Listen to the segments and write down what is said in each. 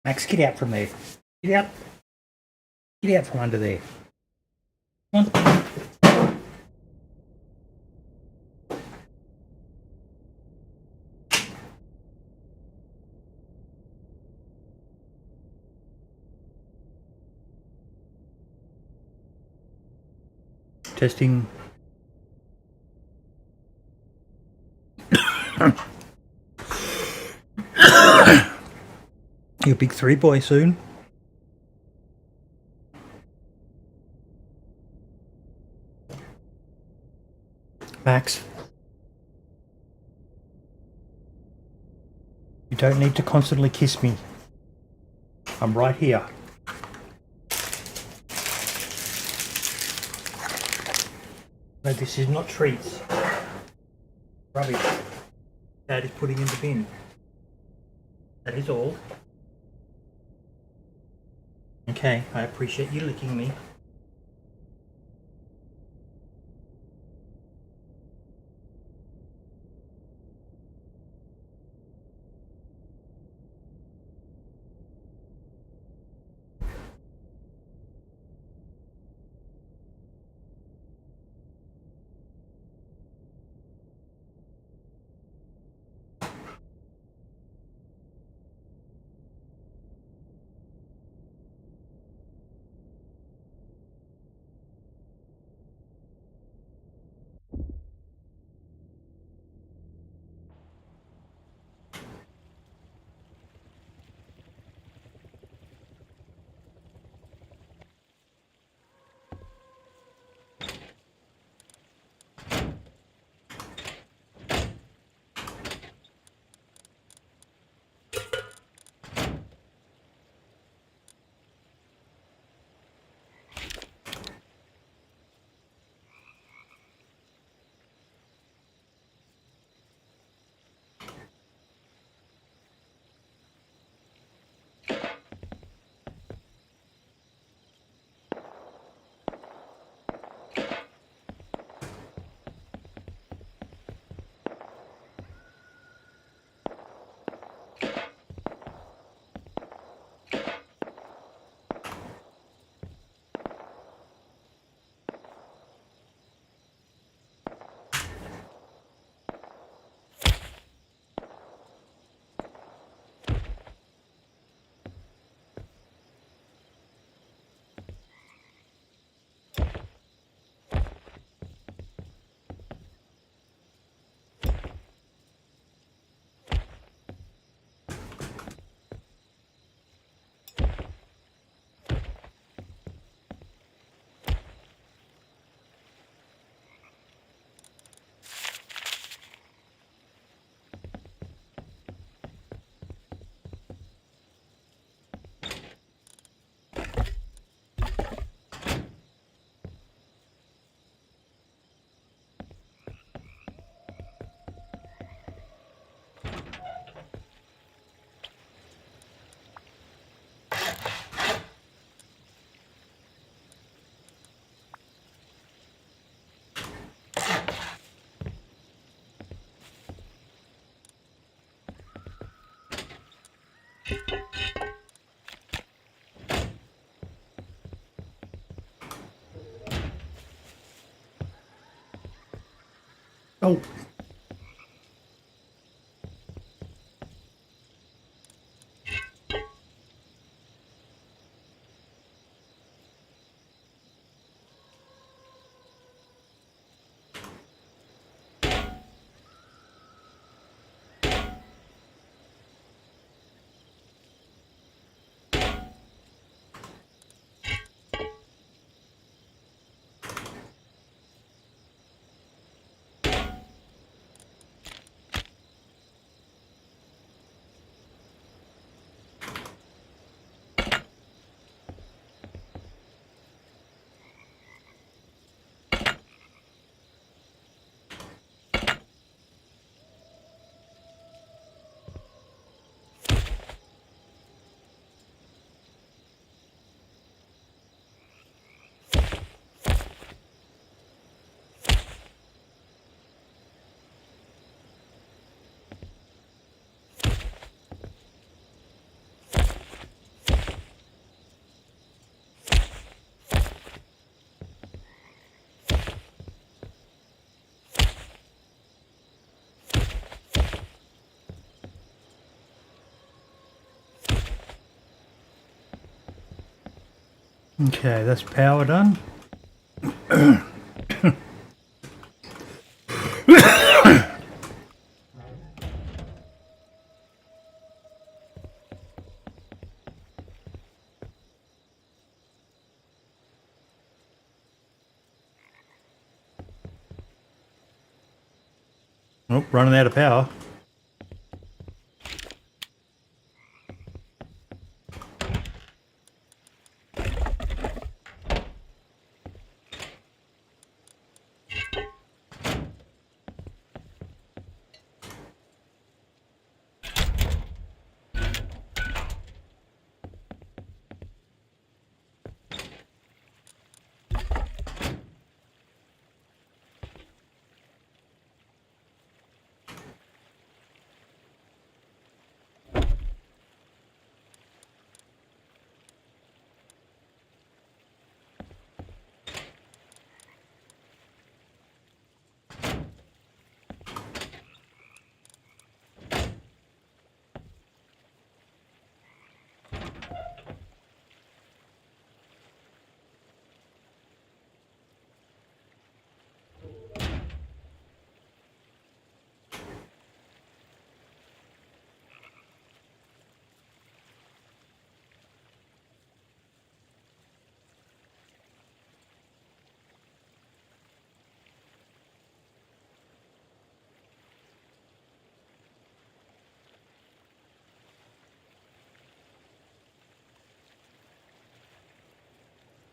Max, get out from there. Get out. Get out from under there. Come on. Testing. You're a big 3 boy soon. Max. You don't need to constantly kiss me. I'm right here. No, this is not treats. Rubbish. Dad is putting in the bin. That is all. Okay, I appreciate you licking me. Oh. Okay, that's power done. Oh, running out of power.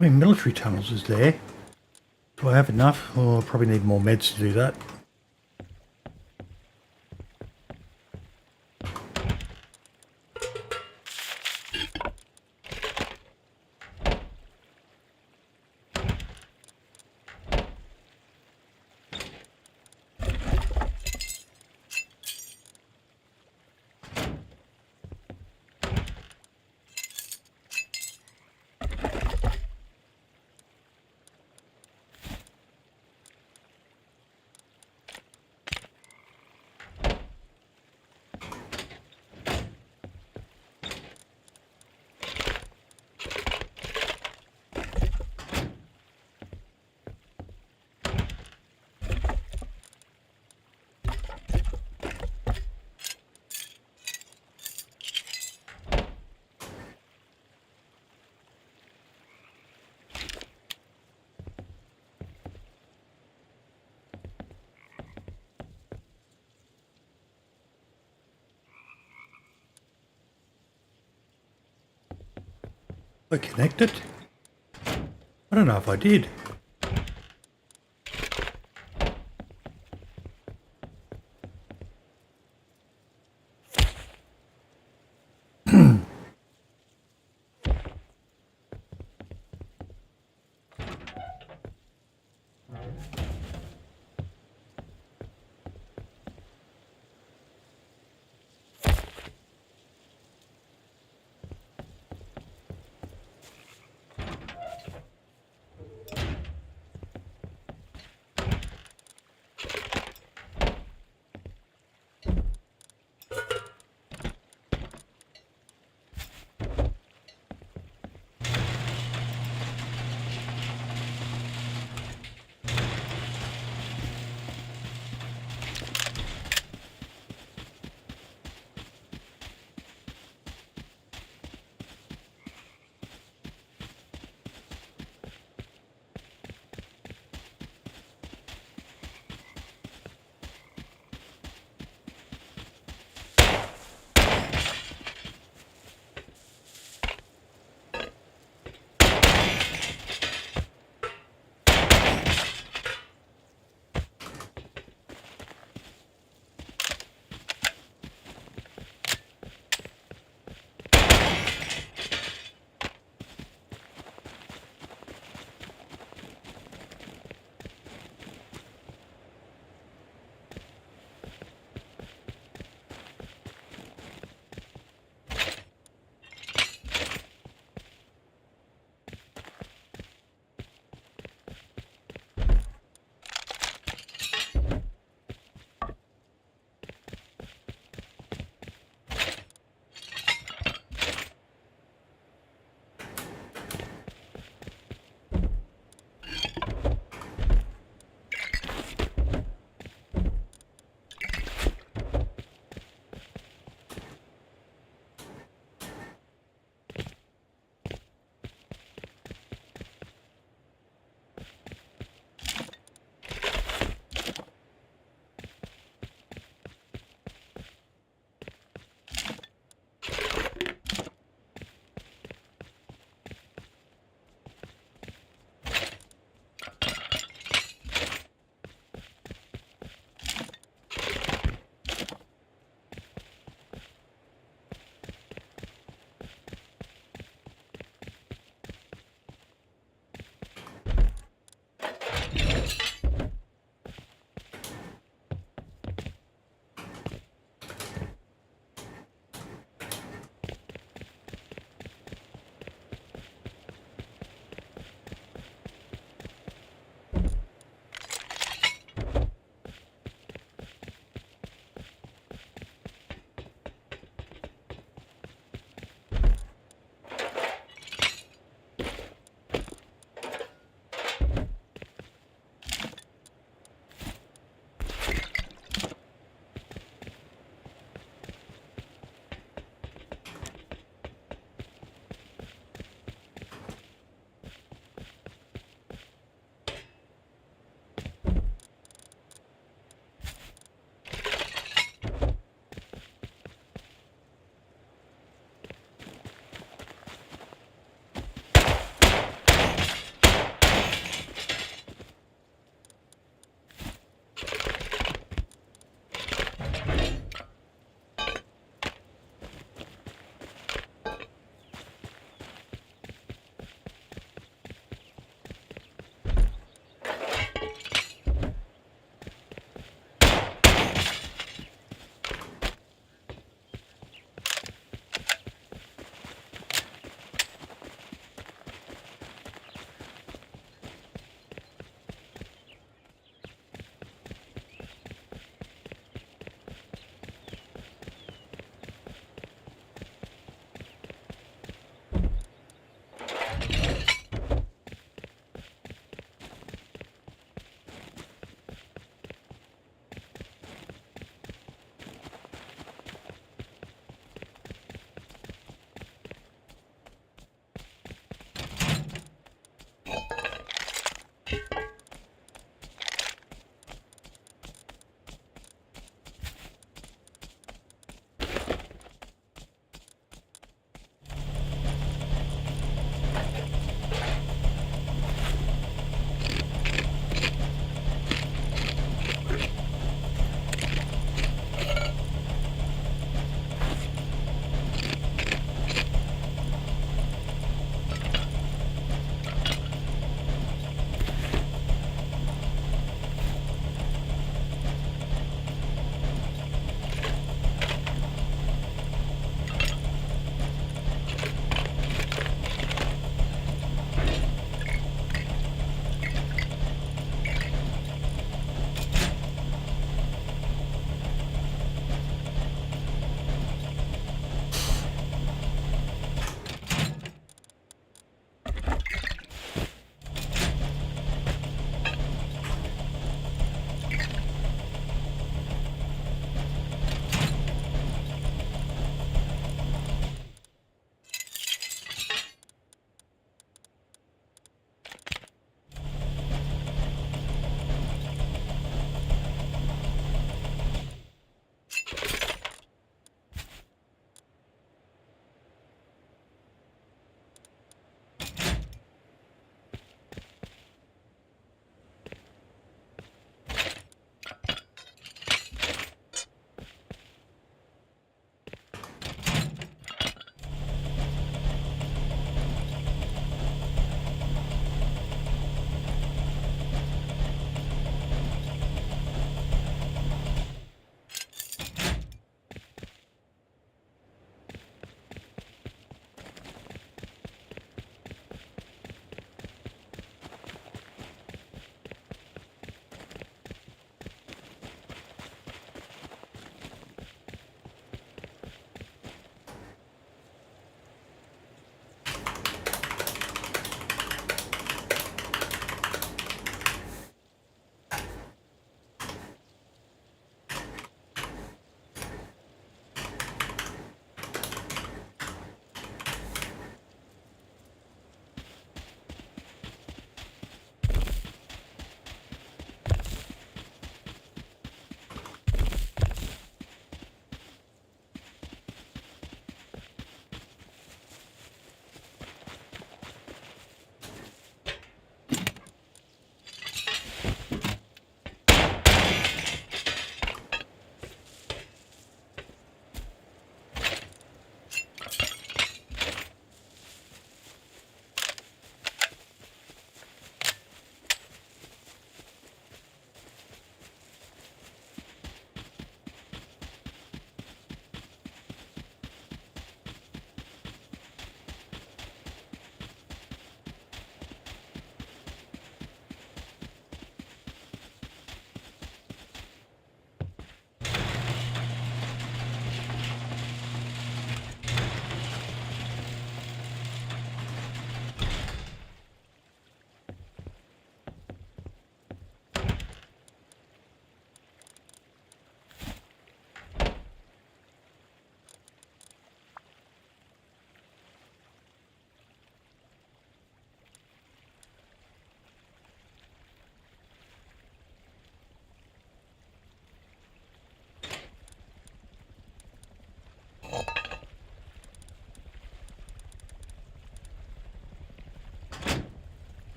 I mean, military tunnels is there. Do I have enough? Oh, I'll probably need more meds to do that. I connected? I don't know if I did.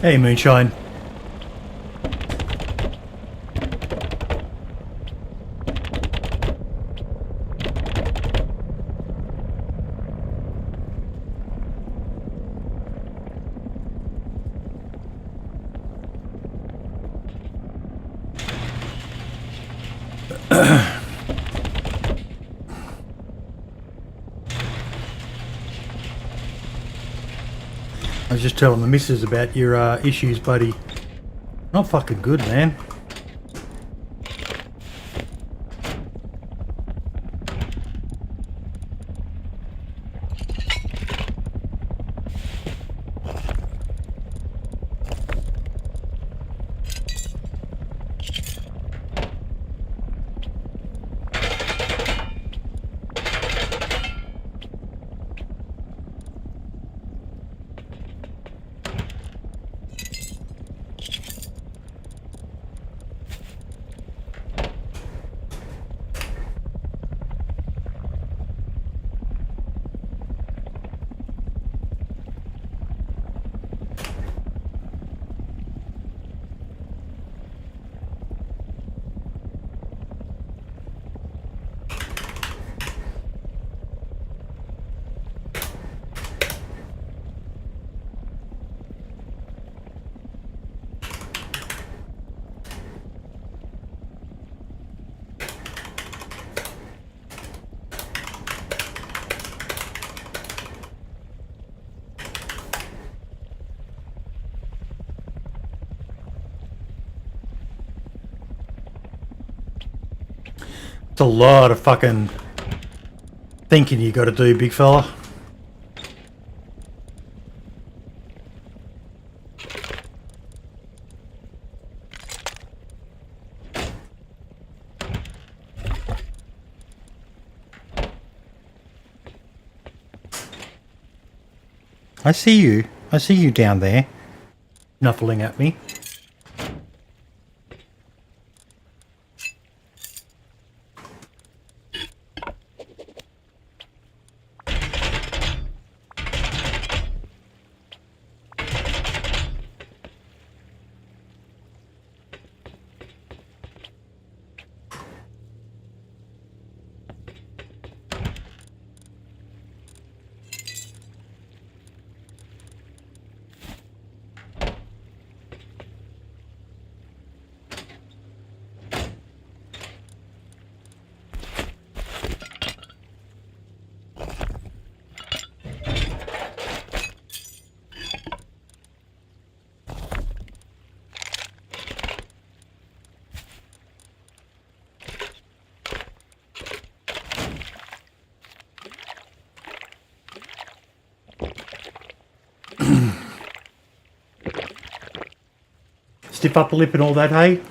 Hey, Moonshine. I was just telling the missus about your issues, buddy. Not fucking good, man. It's a lot of fucking thinking you got to do, big fella. I see you. I see you down there, snuffling at me. Stiff upper lip and all that, hey?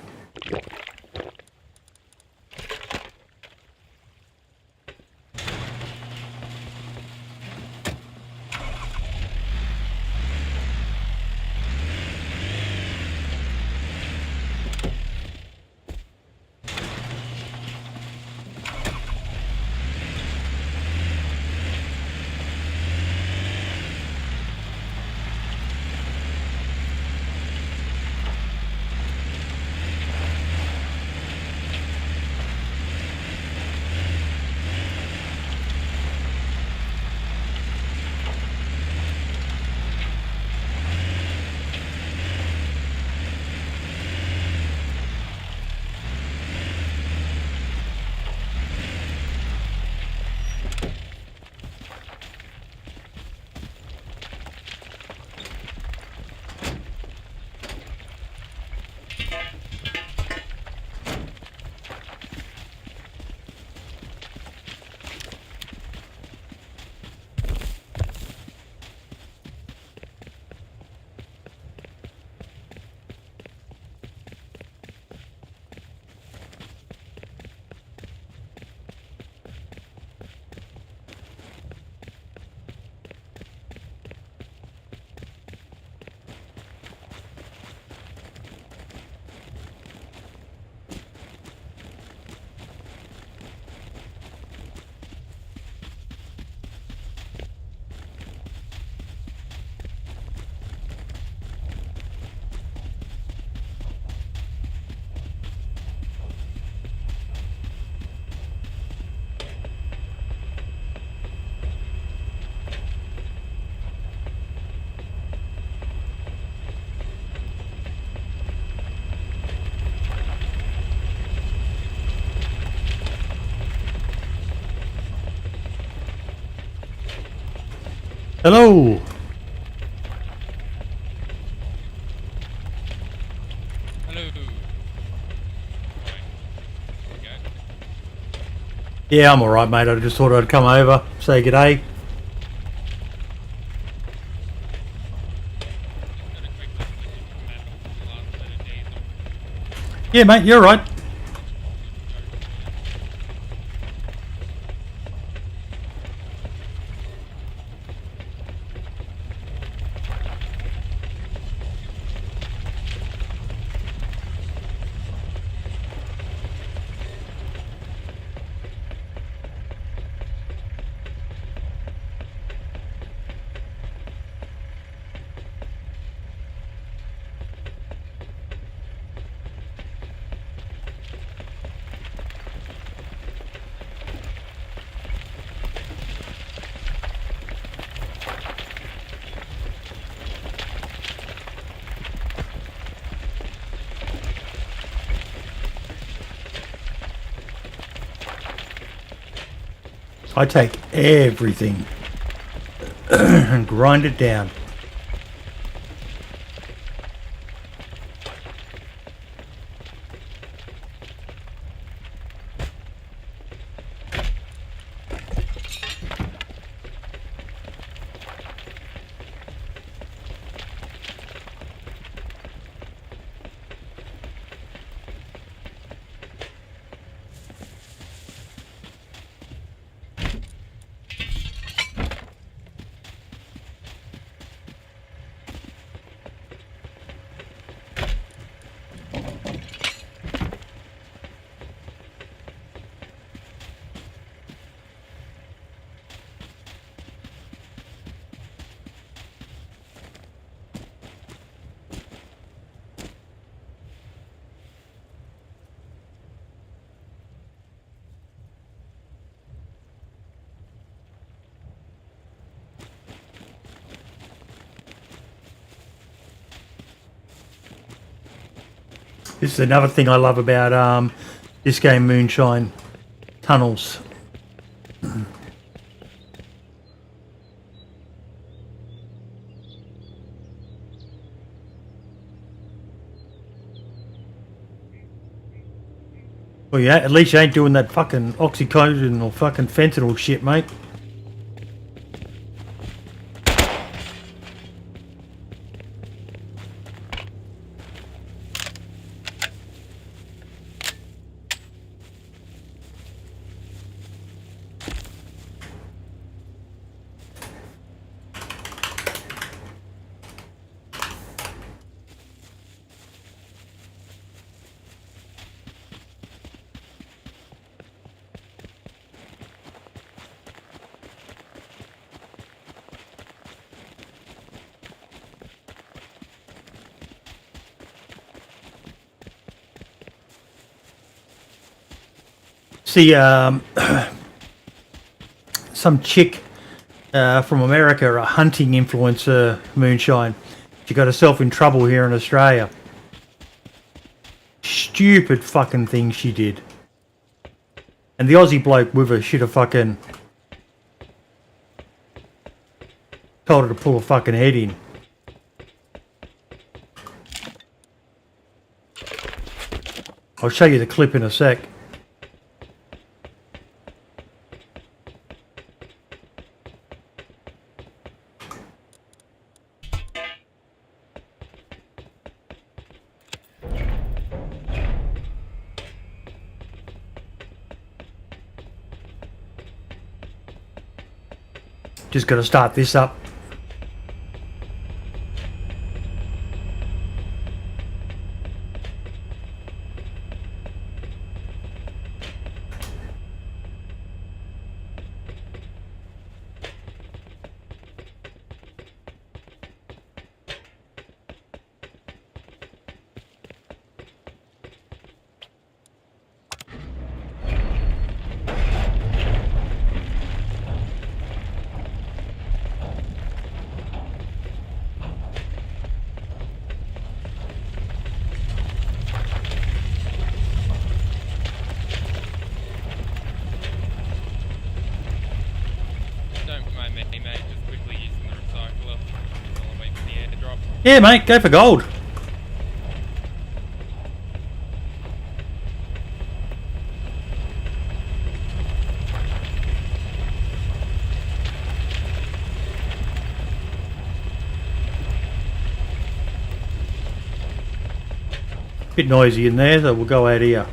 Hello. Hello. Yeah, I'm alright, mate. I just thought I'd come over, say g'day. Yeah, mate, you're right. I take everything and grind it down. This is another thing I love about this game, Moonshine. Tunnels. Well, yeah, at least you ain't doing that fucking oxycodone or fucking fentanyl shit, mate. See, some chick from America, a hunting influencer, Moonshine. She got herself in trouble here in Australia. Stupid fucking thing she did. And the Aussie bloke with her should have fucking told her to pull her fucking head in. I'll show you the clip in a sec. Just got to start this up. Don't mind me, mate. Just quickly using the Yeah, mate, go for gold. Bit noisy in there, so we'll go out here.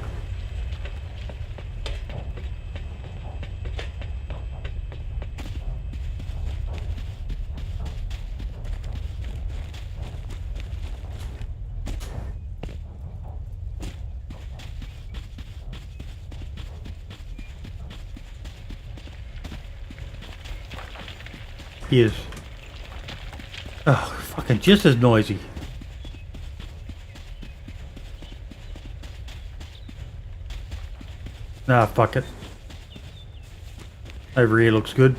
He is. Oh, fucking just as noisy. Nah, fuck it. Over here looks good.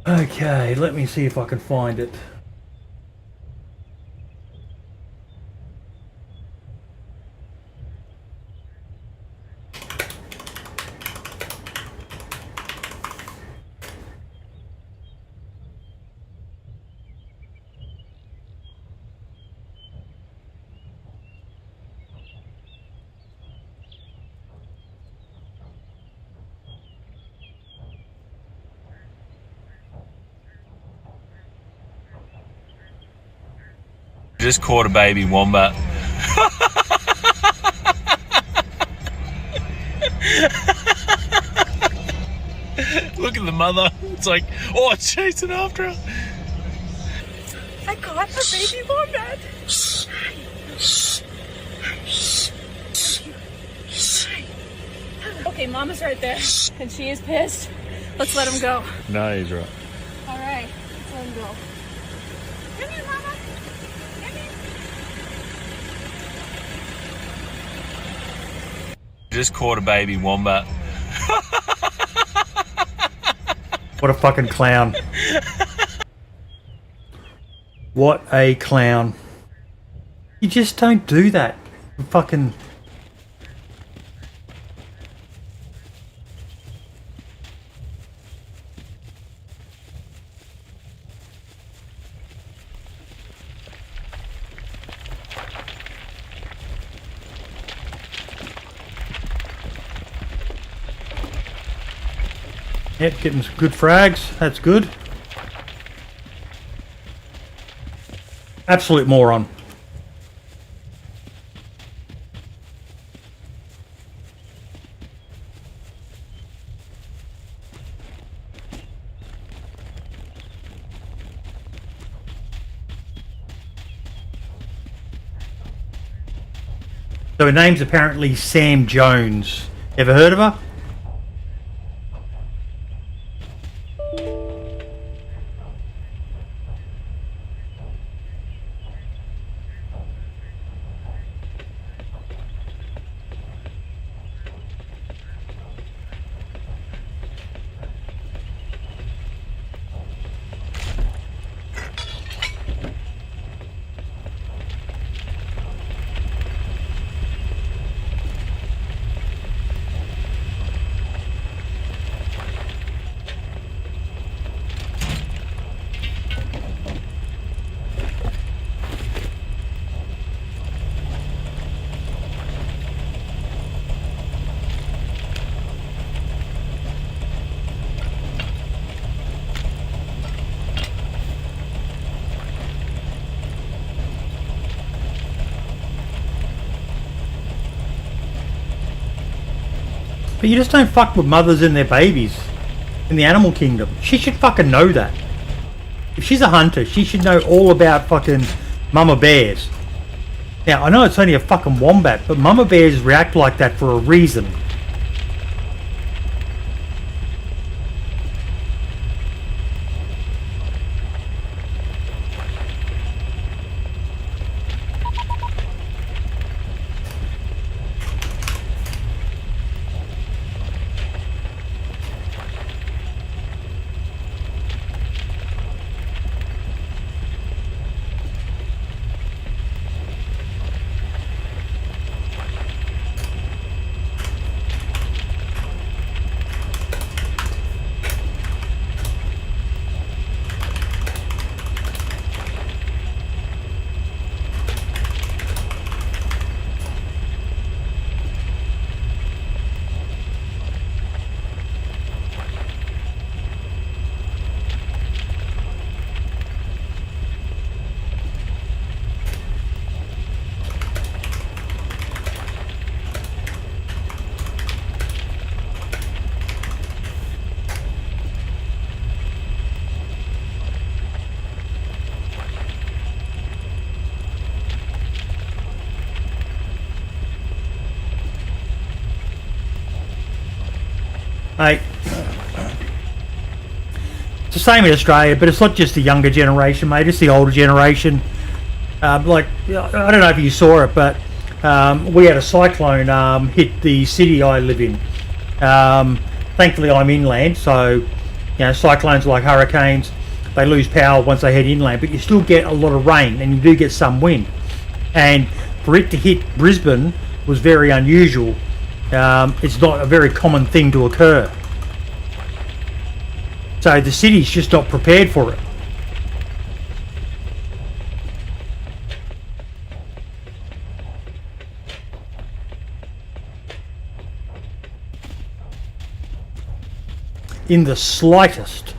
Okay, let me see if I can find it. Just caught a baby wombat. Look at the mother. It's like, oh, it's chasing after her. I caught a baby wombat. Okay, Mama's right there, and she is pissed. Let's let him go. No, he's right. All right, let's let him go. Come here, Mama. Come here. Just caught a baby wombat. What a fucking clown. What a clown. You just don't do that. Fucking... Yep, getting some good frags. That's good. Absolute moron. So her name's apparently Sam Jones. Ever heard of her? But you just don't fuck with mothers and their babies in the animal kingdom. She should fucking know that. If she's a hunter, she should know all about fucking mama bears. Now, I know it's only a fucking wombat, but mama bears react like that for a reason. Hey, it's the same in Australia, but it's not just the younger generation, mate. It's the older generation. Like, I don't know if you saw it, but we had a cyclone hit the city I live in. Thankfully, I'm inland, so you know, cyclones like hurricanes, they lose power once they head inland, but you still get a lot of rain and you do get some wind. And for it to hit Brisbane was very unusual. It's not a very common thing to occur. So the city's just not prepared for it. In the slightest.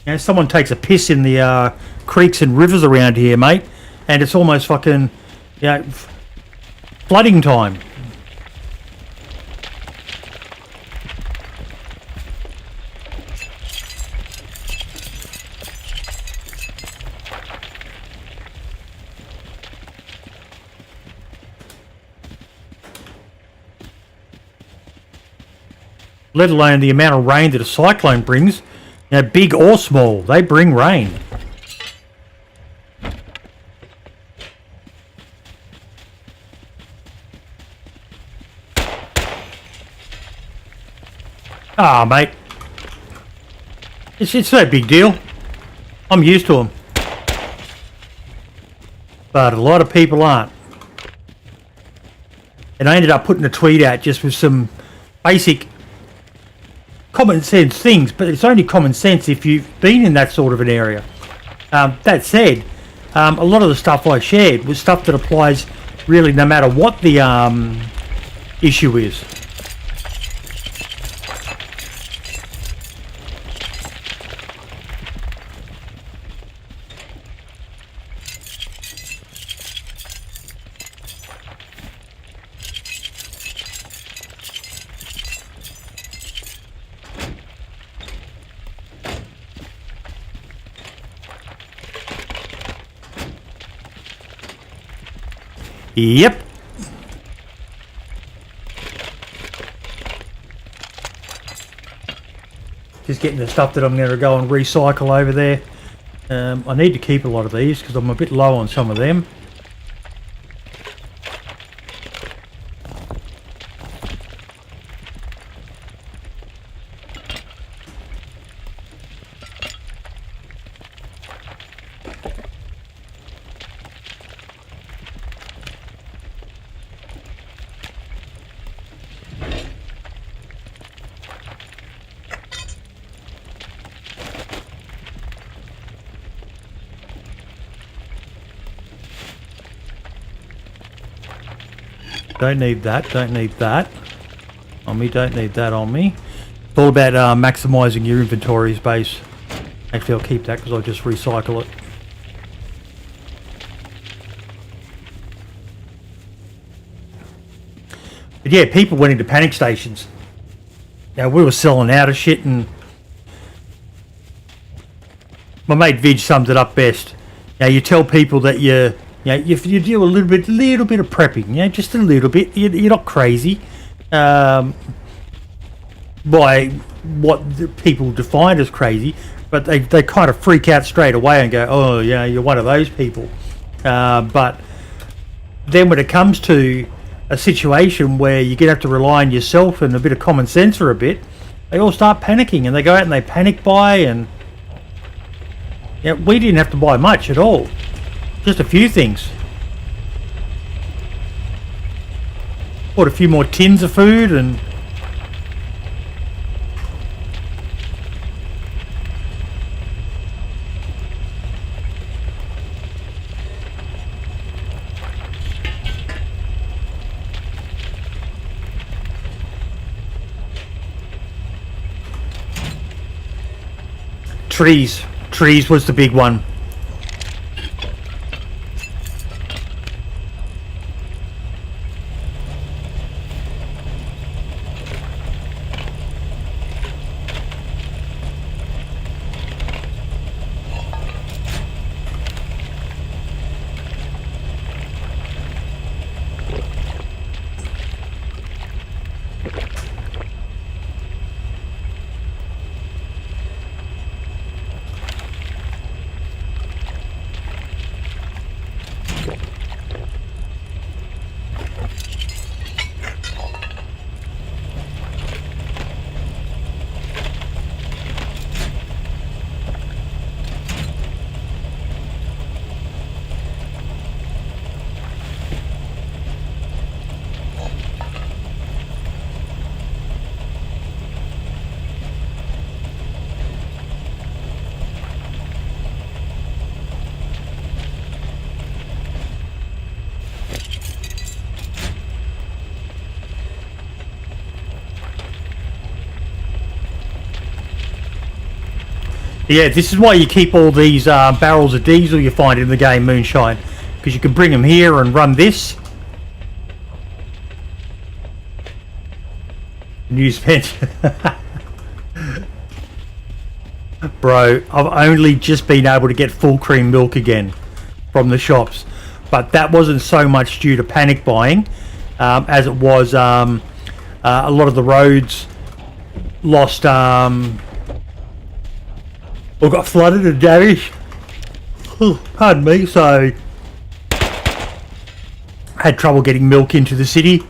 You know, someone takes a piss in the creeks and rivers around here, mate, and it's almost fucking, you know, flooding time. Let alone the amount of rain that a cyclone brings, you know, big or small, they bring rain. Ah, mate. It's no big deal. I'm used to them. But a lot of people aren't. And I ended up putting a tweet out just with some basic common sense things, but it's only common sense if you've been in that sort of an area. That said, a lot of the stuff I shared was stuff that applies really no matter what the issue is. Yep. Just getting the stuff that I'm going to go and recycle over there. I need to keep a lot of these because I'm a bit low on some of them. Don't need that, don't need that on me, don't need that on me. It's all about maximising your inventory space. Actually, I'll keep that because I'll just recycle it. But yeah, people went into panic stations. Now, we were selling out of shit, and my mate Vidge summed it up best. Now, you tell people that you do a little bit of prepping, just a little bit. You're not crazy. By what the people define as crazy, but they kind of freak out straight away and go, oh, yeah, you're one of those people. But then when it comes to a situation where you're going to have to rely on yourself and a bit of common sense for a bit, they all start panicking and they go out and they panic buy, and we didn't have to buy much at all. Just a few things. Bought a few more tins of food and trees. Trees was the big one. Yeah, this is why you keep all these barrels of diesel you find in the game Moonshine, because you can bring them here and run this. News vent. Bro, I've only just been able to get full cream milk again from the shops, but that wasn't so much due to panic buying as it was a lot of the roads lost or got flooded and damaged. Pardon me, so had trouble getting milk into the city.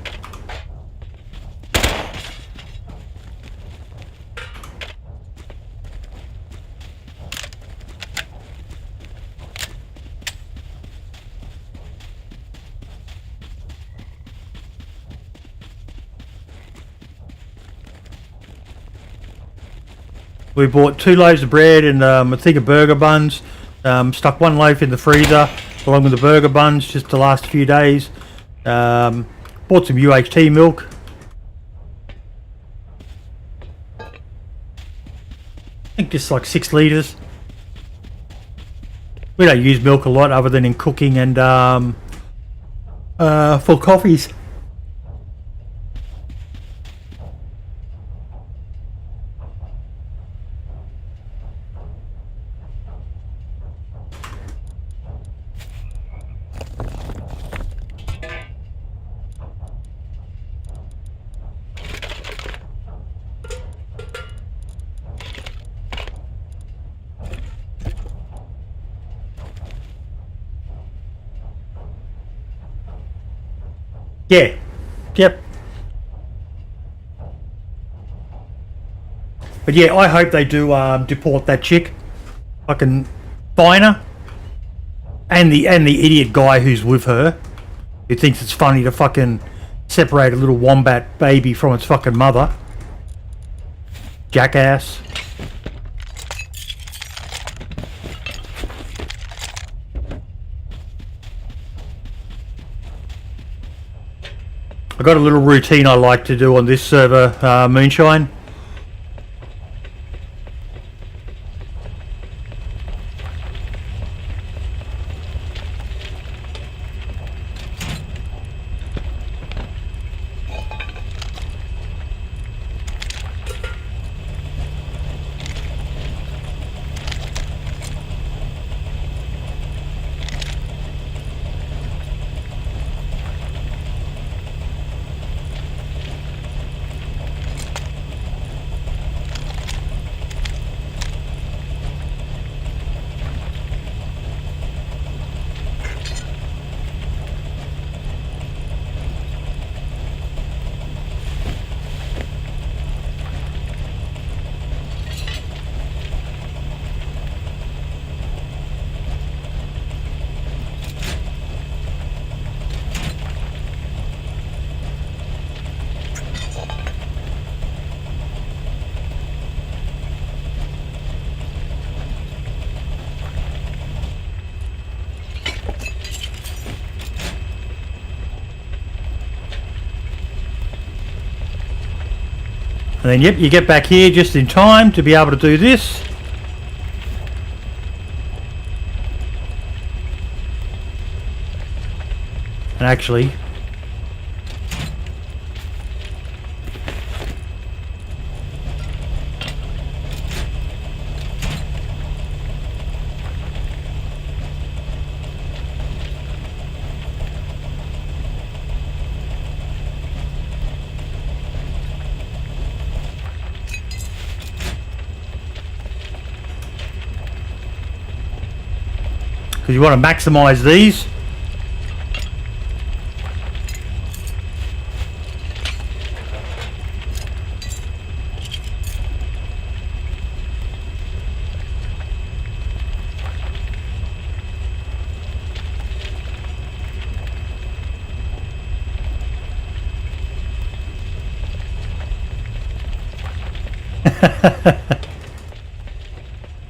We bought 2 loaves of bread and a thing of burger buns. Stuck 1 loaf in the freezer along with the burger buns just to last a few days. Bought some UHT milk. I think just like 6 litres. We don't use milk a lot other than in cooking and for coffees. Yeah. Yep. But yeah, I hope they do deport that chick. Fucking fine her. And the idiot guy who's with her, who thinks it's funny to fucking separate a little wombat baby from its fucking mother. Jackass. I got a little routine I like to do on this server, Moonshine. And then, yep, you get back here just in time to be able to do this. And actually, because you want to maximize these.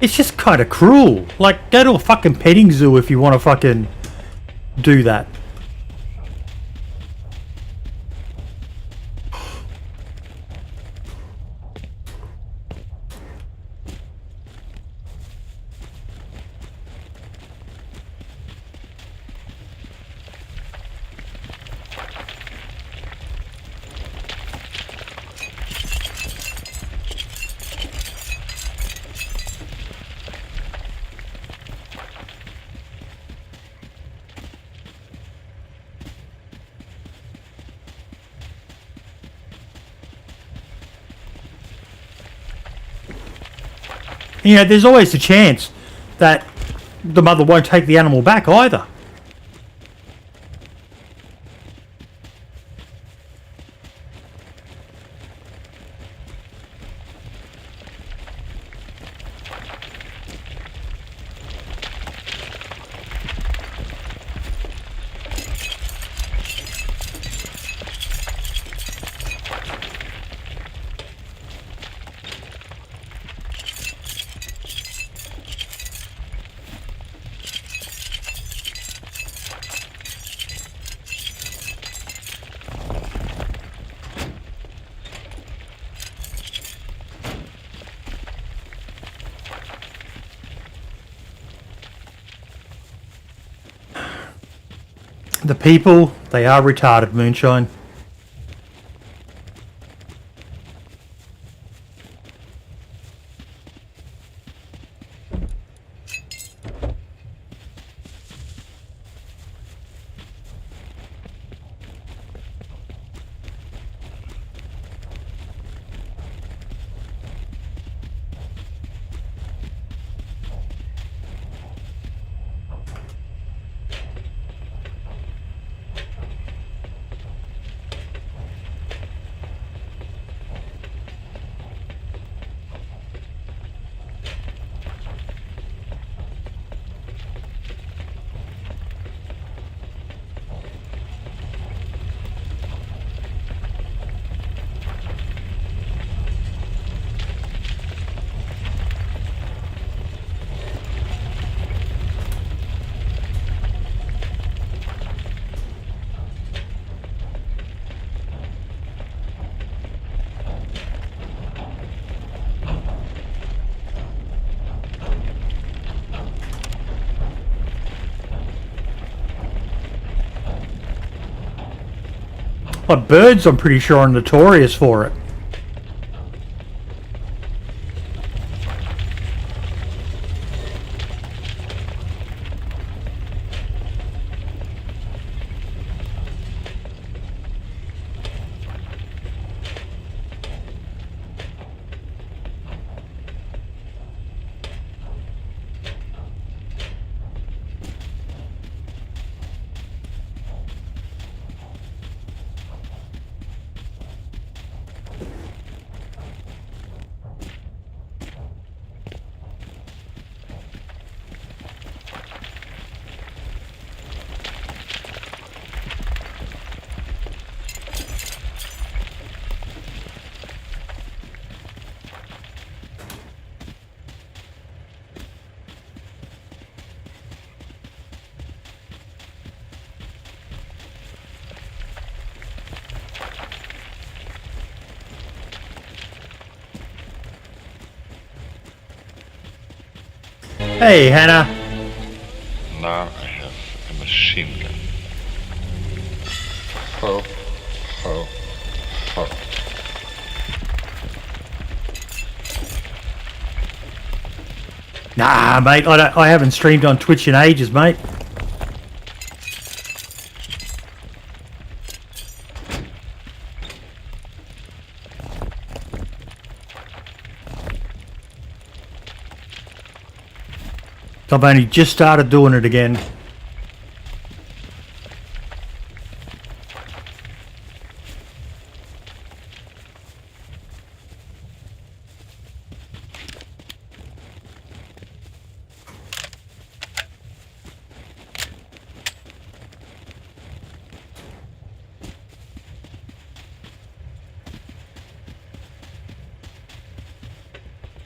It's just kind of cruel. Like, go to a fucking petting zoo if you want to fucking do that. You know, there's always the chance that the mother won't take the animal back either. The people, they are retarded, Moonshine. Like birds, I'm pretty sure, are notorious for it. Hey, Hannah. Now I have a machine gun. Ho, ho, ho. Nah, mate, I haven't streamed on Twitch in ages, mate. I've only just started doing it again.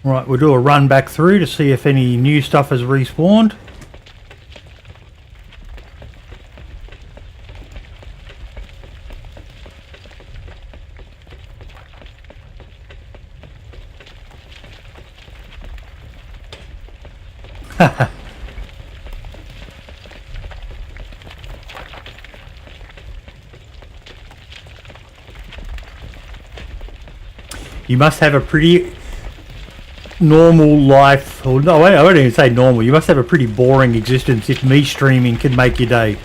Right, we'll do a run back through to see if any new stuff has respawned. You must have a pretty normal life, or no, I won't even say normal. You must have a pretty boring existence if me streaming can make your day.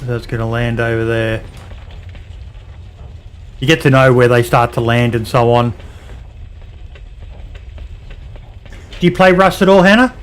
That's going to land over there. You get to know where they start to land and so on. Do you play Rust at all, Hannah?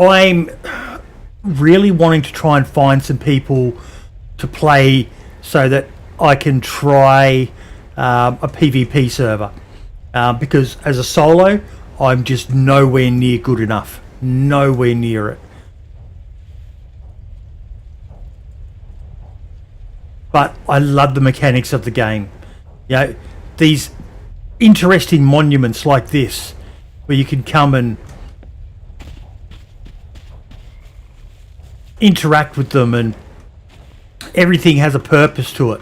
I'm really wanting to try and find some people to play so that I can try a PvP server. Because as a solo, I'm just nowhere near good enough. Nowhere near it. But I love the mechanics of the game. You know, these interesting monuments like this, where you can come and interact with them and everything has a purpose to it.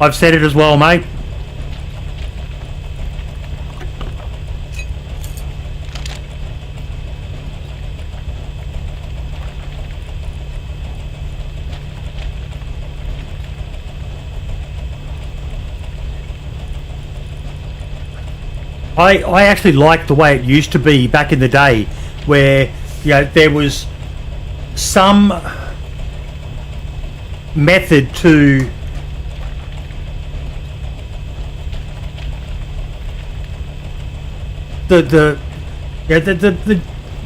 I've said it as well, mate. I actually like the way it used to be back in the day, where there was some method to the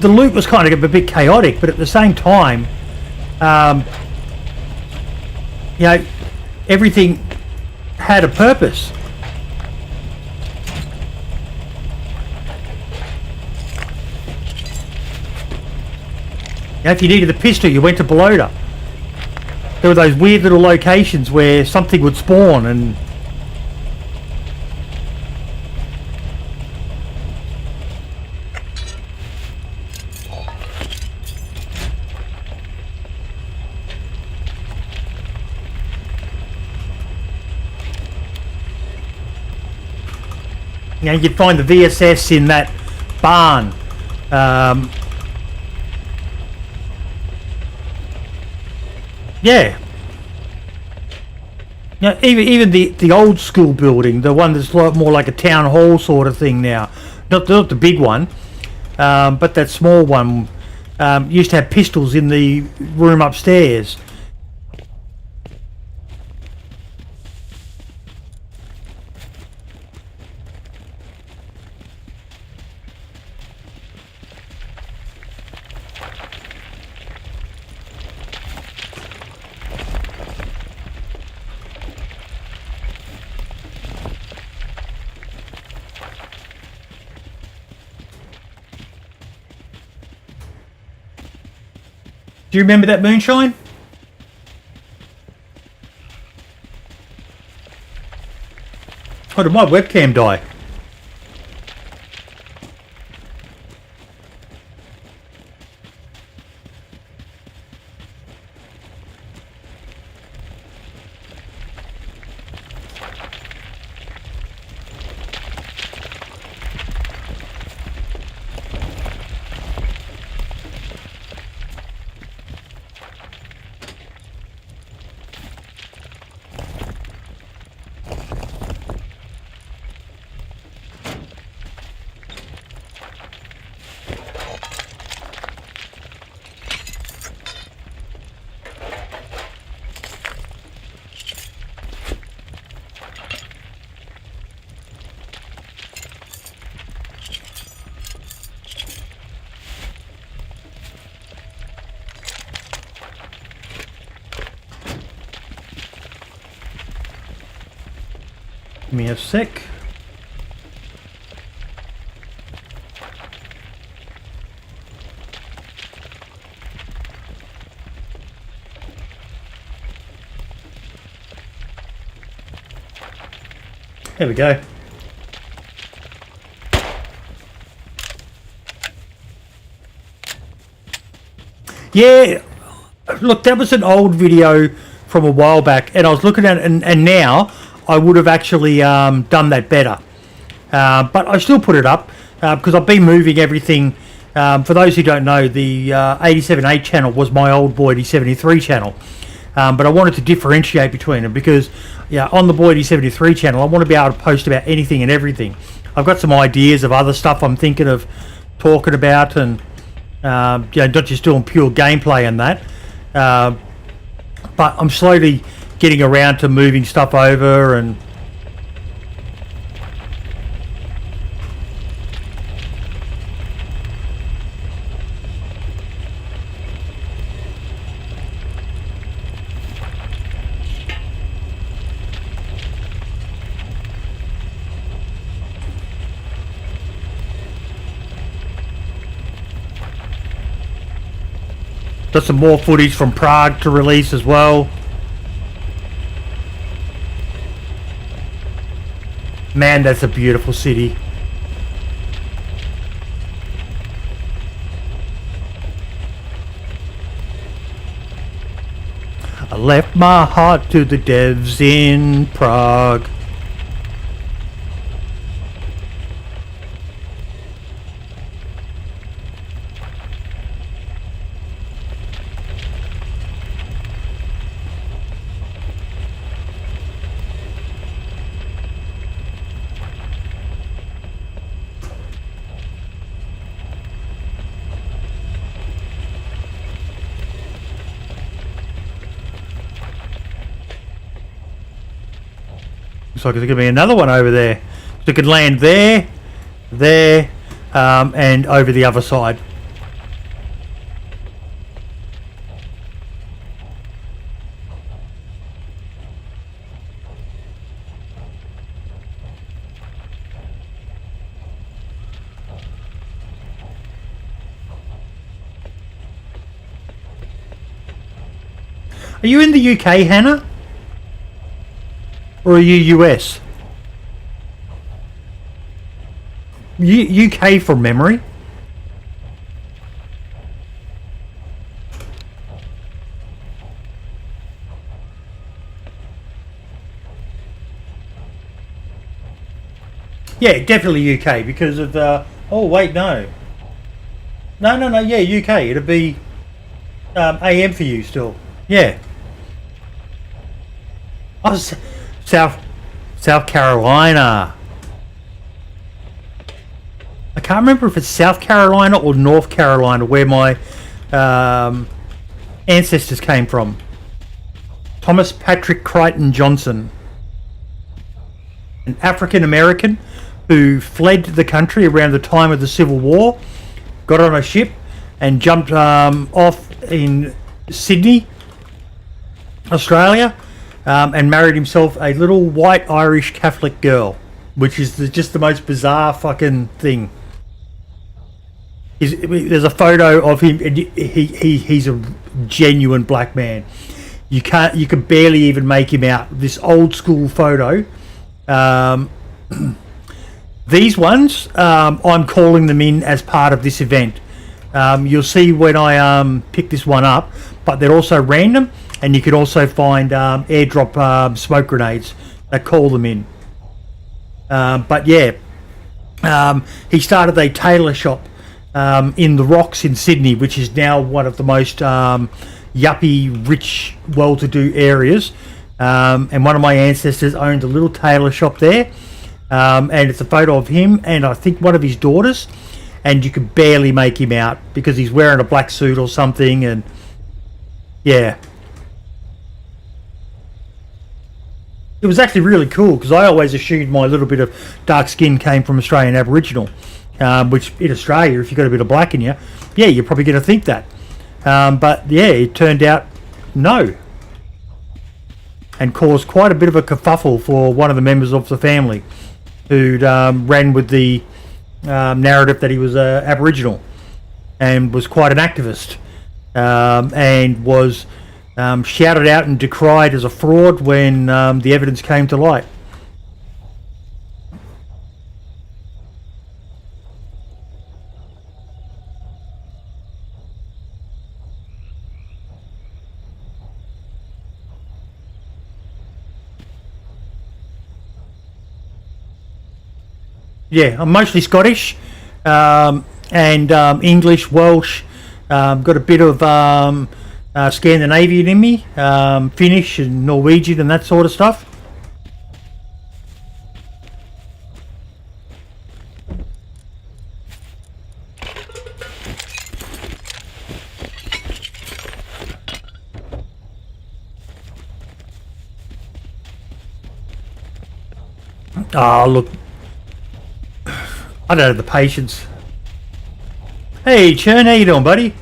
loot was kind of a bit chaotic, but at the same time, everything had a purpose. If you needed the pistol, you went to Belota. There were those weird little locations where something would spawn and you'd find the VSS in that barn. Yeah. Even the old school building, the one that's more like a town hall sort of thing now. Not the big one, but that small one used to have pistols in the room upstairs. Do you remember that moonshine? Oh, did my webcam die? Give me a sec. There we go. Yeah, look, that was an old video from a while back, and I was looking at it, and now I would have actually done that better. But I still put it up because I've been moving everything. For those who don't know, the 87.8 channel was my old Boydie 73 channel. But I wanted to differentiate between them because, yeah, on the Boydie 73 channel, I want to be able to post about anything and everything. I've got some ideas of other stuff I'm thinking of talking about, and not just doing pure gameplay and that. But I'm slowly getting around to moving stuff over and got some more footage from Prague to release as well. Man, that's a beautiful city. I left my heart to the devs in Prague. Looks like there's going to be another one over there. So it could land there, there, and over the other side. Are you in the UK, Hannah? Or are you US? UK from memory. Yeah, definitely UK because of the... Oh, wait, no. No, yeah, UK. It'll be AM for you still. Yeah. Oh, South Carolina. I can't remember if it's South Carolina or North Carolina where my ancestors came from. Thomas Patrick Crichton Johnson, an African American who fled the country around the time of the Civil War, got on a ship and jumped off in Sydney, Australia, and married himself a little white Irish Catholic girl, which is just the most bizarre fucking thing. There's a photo of him, and he's a genuine black man. You can barely even make him out. This old school photo, These ones, I'm calling them in as part of this event. You'll see when I pick this one up, but they're also random, and you can also find airdrop smoke grenades that call them in. But yeah, he started a tailor shop in the Rocks in Sydney, which is now one of the most yuppie, rich, well-to-do areas. And one of my ancestors owned a little tailor shop there. And it's a photo of him and I think one of his daughters, and you can barely make him out because he's wearing a black suit or something. And yeah, it was actually really cool because I always assumed my little bit of dark skin came from Australian Aboriginal, which in Australia, if you've got a bit of black in you, yeah, you're probably going to think that. But yeah, it turned out no, and caused quite a bit of a kerfuffle for one of the members of the family who ran with the narrative that he was Aboriginal and was quite an activist, and was shouted out and decried as a fraud when the evidence came to light. Yeah, I'm mostly Scottish, and English, Welsh, got a bit of Scandinavian in me, Finnish and Norwegian and that sort of stuff. Oh, look. I don't have the patience. Hey, Churn, how you doing, buddy?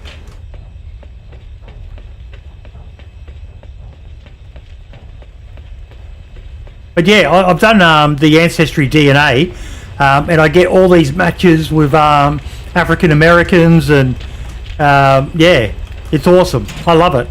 But yeah, I've done the Ancestry DNA, and I get all these matches with African Americans, and yeah, it's awesome. I love it.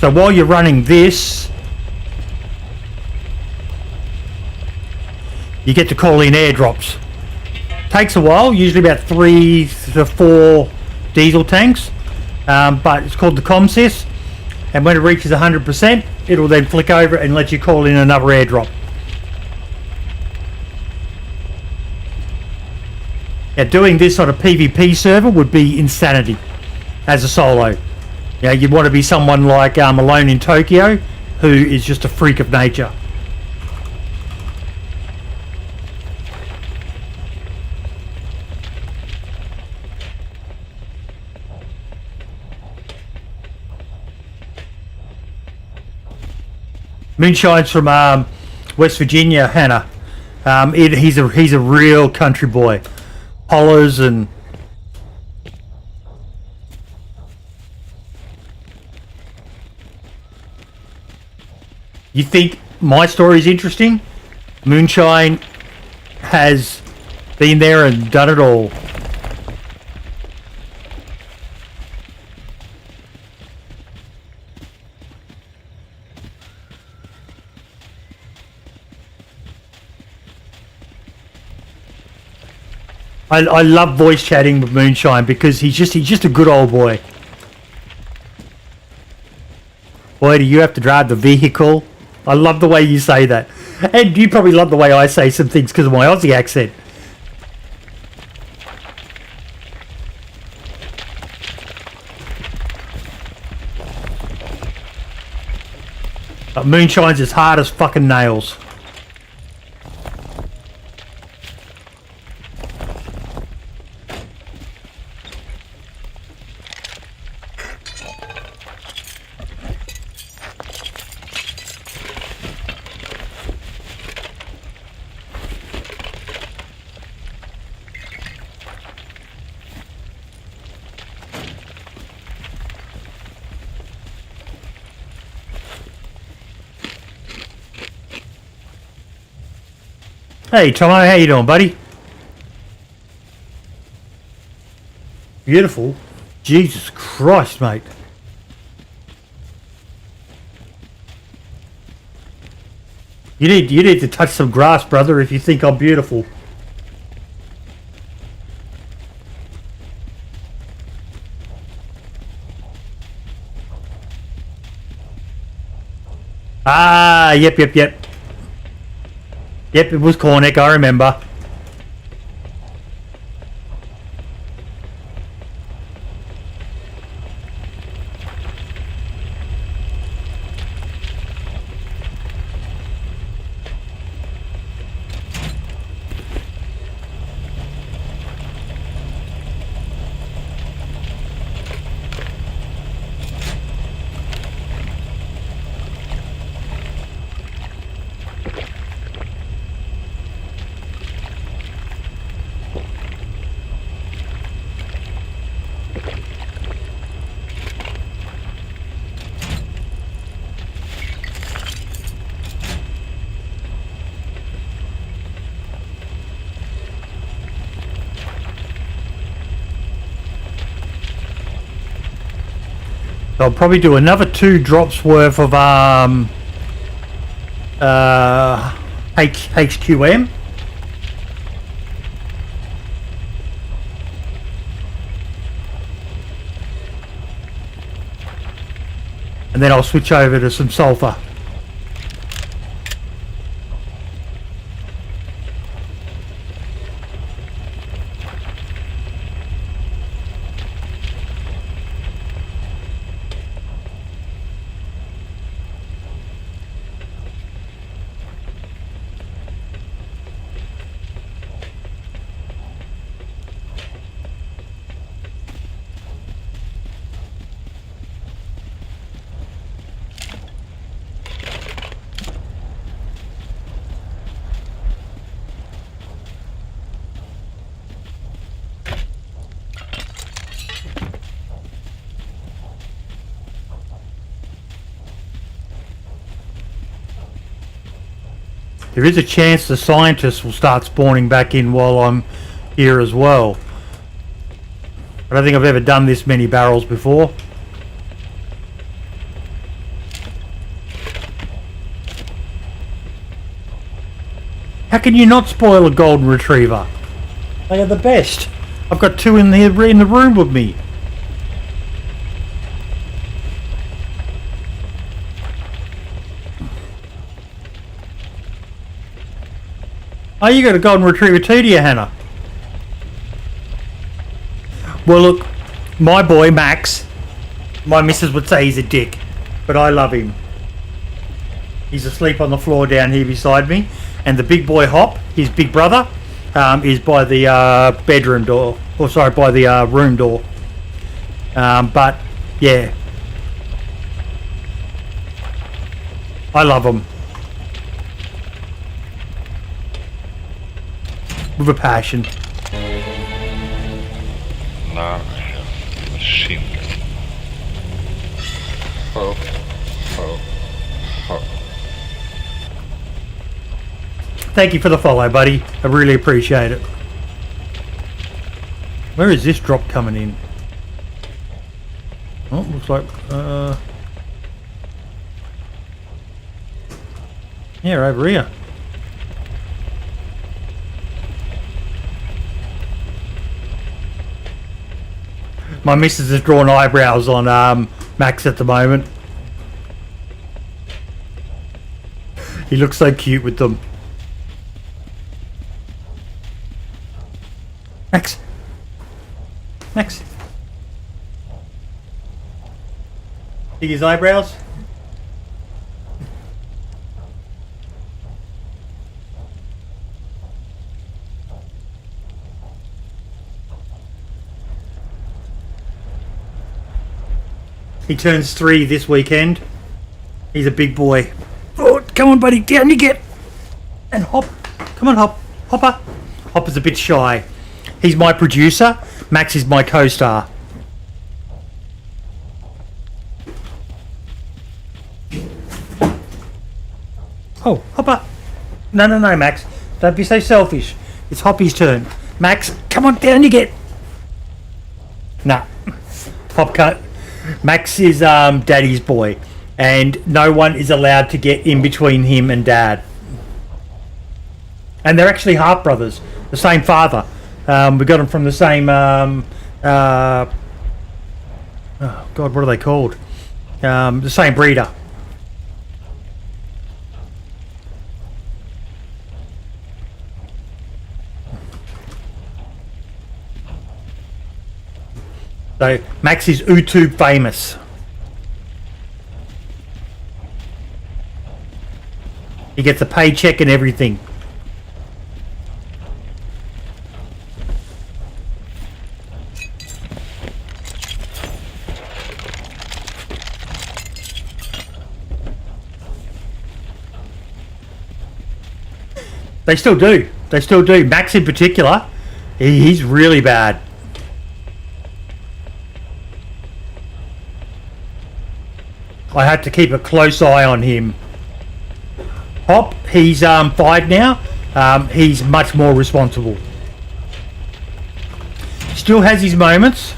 So while you're running this, you get to call in airdrops. Takes a while, usually about 3 to 4 diesel tanks, but it's called the ComSys, and when it reaches 100%, it'll then flick over and let you call in another airdrop. Now, doing this on a PvP server would be insanity as a solo. You know, you'd want to be someone like Alone in Tokyo, who is just a freak of nature. Moonshine's from West Virginia, Hannah. He's a real country boy. Hollers and you think my story is interesting? Moonshine has been there and done it all. I love voice chatting with Moonshine because he's just a good old boy. Boy, do you have to drive the vehicle. I love the way you say that. And you probably love the way I say some things because of my Aussie accent. But moonshine's as hard as fucking nails. Hey Tomo, how you doing, buddy? Beautiful. Jesus Christ, mate. You need to touch some grass, brother, if you think I'm beautiful. Ah, yep. Yep, it was Cornick, I remember. I'll probably do another 2 drops worth of HQM. And then I'll switch over to some sulfur. There is a chance the scientists will start spawning back in while I'm here as well. I don't think I've ever done this many barrels before. How can you not spoil a golden retriever? They are the best. I've got 2 in the room with me. Oh, you got a golden retriever too, do you, Hannah? Well, look, my boy Max, my missus would say he's a dick, but I love him. He's asleep on the floor down here beside me, and the big boy Hop, his big brother, is by the bedroom door, or sorry, by the room door. But yeah, I love him with a passion. Now I have a machine gun. Ho, ho, ho. Thank you for the follow, buddy. I really appreciate it. Where is this drop coming in? Oh, looks like yeah, over here. My missus is drawing eyebrows on Max at the moment. He looks so cute with them. Max. Max. See his eyebrows? He turns 3 this weekend. He's a big boy. Oh, come on, buddy. Down you get. And Hop. Come on, Hop. Hopper. Hopper's a bit shy. He's my producer. Max is my co-star. Oh, Hopper. No, Max. Don't be so selfish. It's Hoppy's turn. Max, come on, down you get. Nah. Hop cut. Max is Daddy's boy, and no one is allowed to get in between him and Dad. And they're actually half brothers, the same father. We got them from the same. Oh God, what are they called? The same breeder. So Max is YouTube famous. He gets a paycheck and everything. They still do. They still do. Max in particular, he's really bad. I had to keep a close eye on him. Hop, he's 5 now. He's much more responsible. Still has his moments.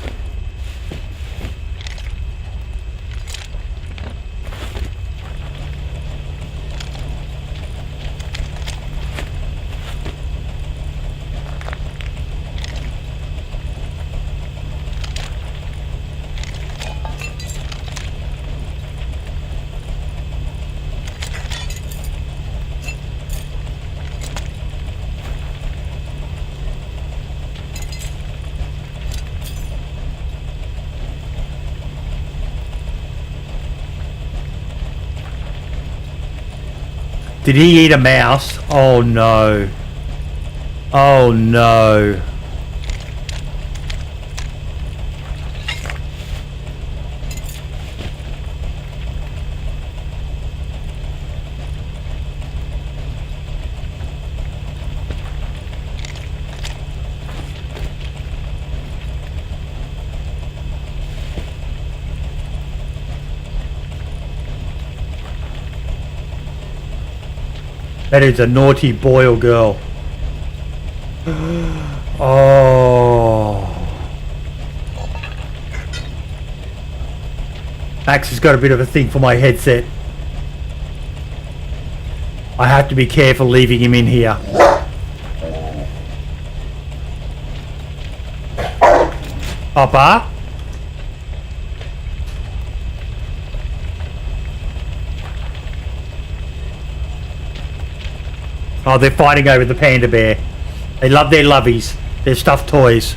Did he eat a mouse? Oh no. Oh no. That is a naughty boy or girl. Oh. Max has got a bit of a thing for my headset. I have to be careful leaving him in here. Papa? Oh, they're fighting over the panda bear. They love their lovies, their stuffed toys.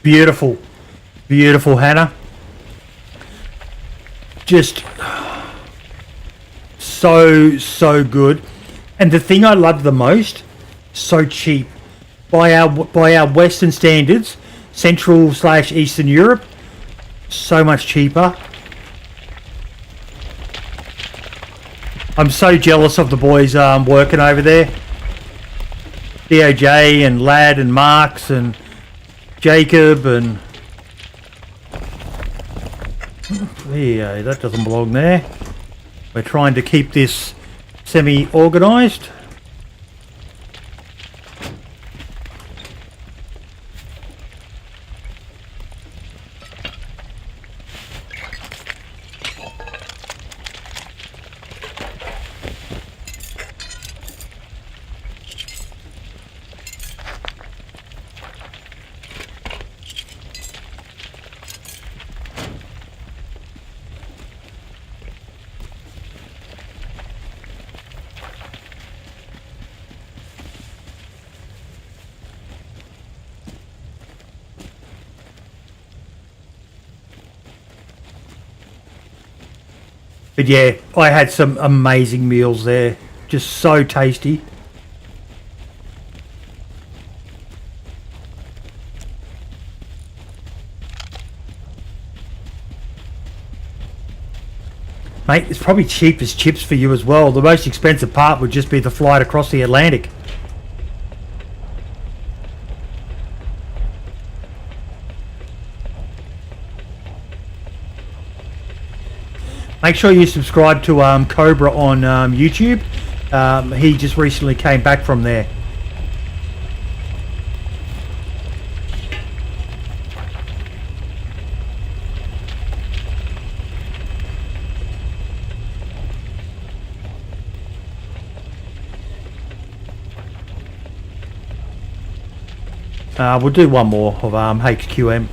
Beautiful, beautiful, Hannah. Just so good. And the thing I love the most, so cheap. By our Western standards, Central/Eastern Europe, so much cheaper. I'm so jealous of the boys working over there. DOJ and Lad and Marks and Jacob and... Yeah, that doesn't belong there. We're trying to keep this semi-organised. But yeah, I had some amazing meals there. Just so tasty. Mate, it's probably cheap as chips for you as well. The most expensive part would just be the flight across the Atlantic. Make sure you subscribe to Cobra on YouTube. He just recently came back from there. We'll do one more of HQM.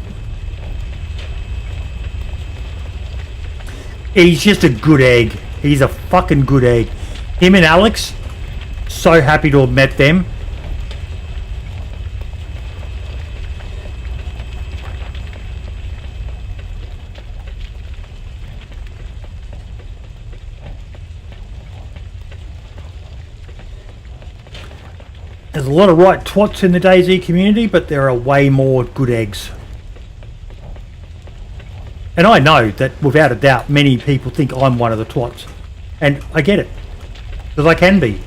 He's just a good egg. He's a fucking good egg. Him and Alex, so happy to have met them. There's a lot of right twats in the DayZ community, but there are way more good eggs. And I know that without a doubt many people think I'm one of the twats. And I get it. Because I can be.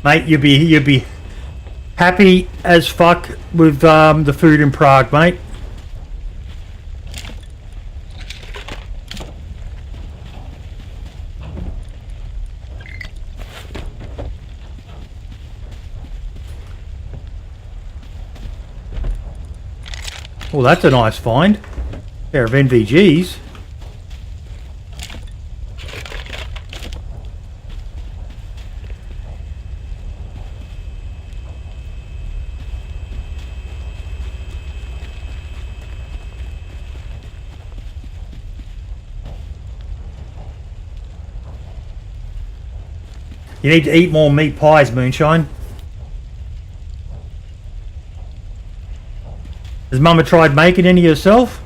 Mate, you'd be happy as fuck with the food in Prague, mate. Well, that's a nice find. Pair of NVGs. You need to eat more meat pies, Moonshine. Has Mama tried making any herself?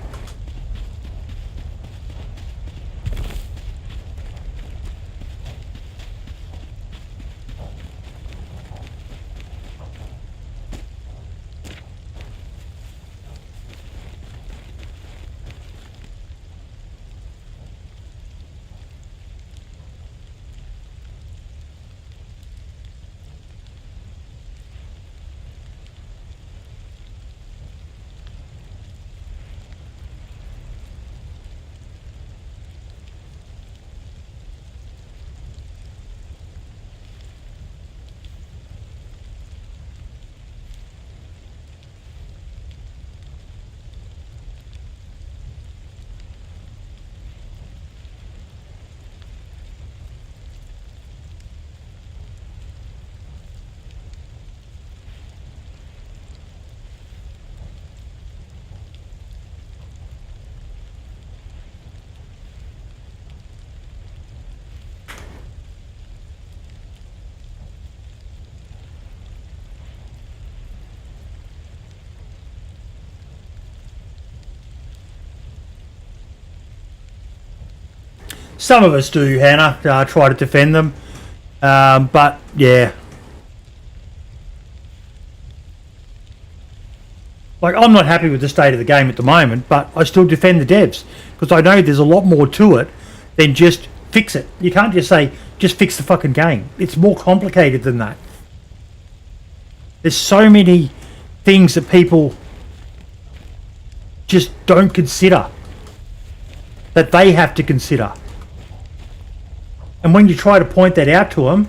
Some of us do, Hannah, try to defend them. But, yeah. Like, I'm not happy with the state of the game at the moment, but I still defend the devs. Because I know there's a lot more to it than just fix it. You can't just say, just fix the fucking game. It's more complicated than that. There's so many things that people just don't consider. That they have to consider. And when you try to point that out to them,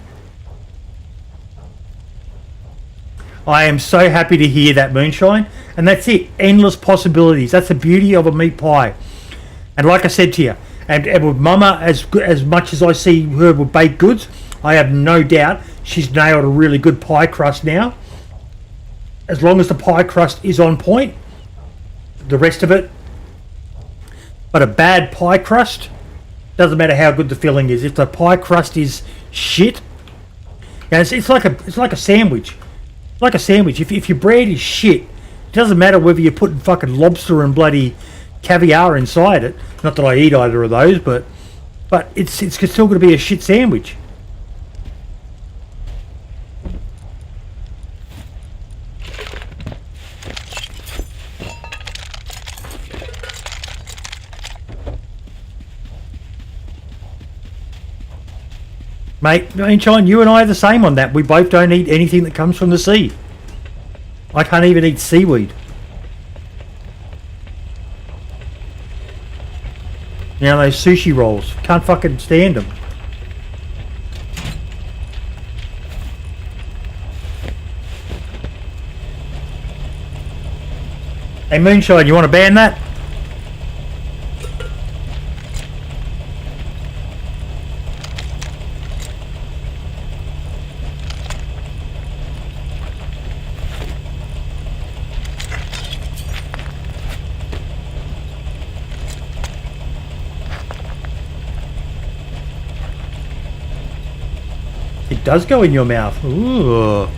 I am so happy to hear that, Moonshine. And that's it. Endless possibilities. That's the beauty of a meat pie. And like I said to you, and with Mama, as much as I see her with baked goods, I have no doubt she's nailed a really good pie crust now. As long as the pie crust is on point, the rest of it. But a bad pie crust, doesn't matter how good the filling is. If the pie crust is shit, yeah, it's like a sandwich. Like a sandwich. If your bread is shit, it doesn't matter whether you're putting fucking lobster and bloody caviar inside it. Not that I eat either of those, but it's still going to be a shit sandwich. Mate, Moonshine, you and I are the same on that. We both don't eat anything that comes from the sea. I can't even eat seaweed. You know, those sushi rolls. Can't fucking stand them. Hey, Moonshine, you want to ban that? It does go in your mouth. Ooh.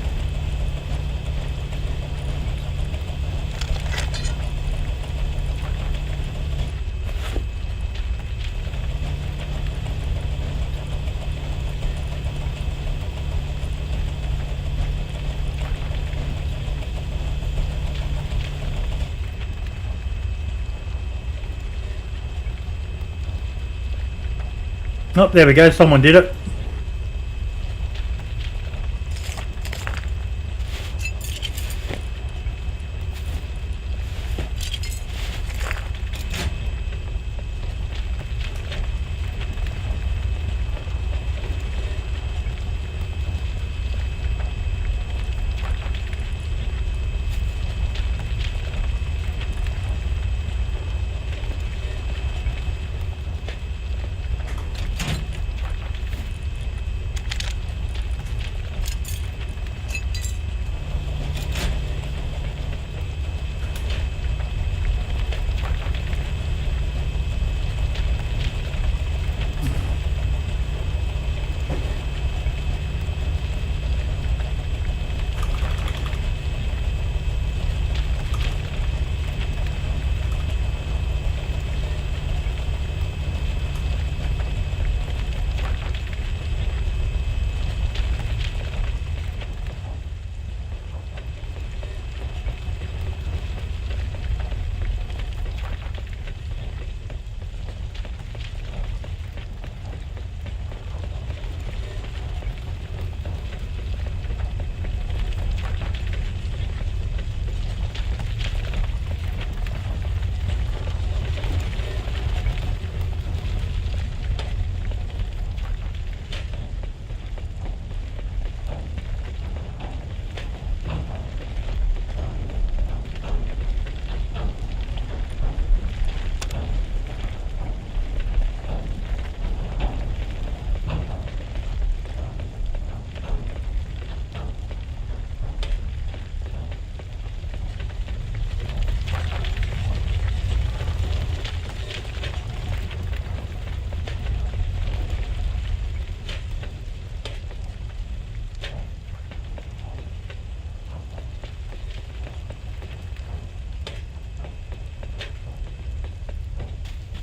Oh, there we go. Someone did it.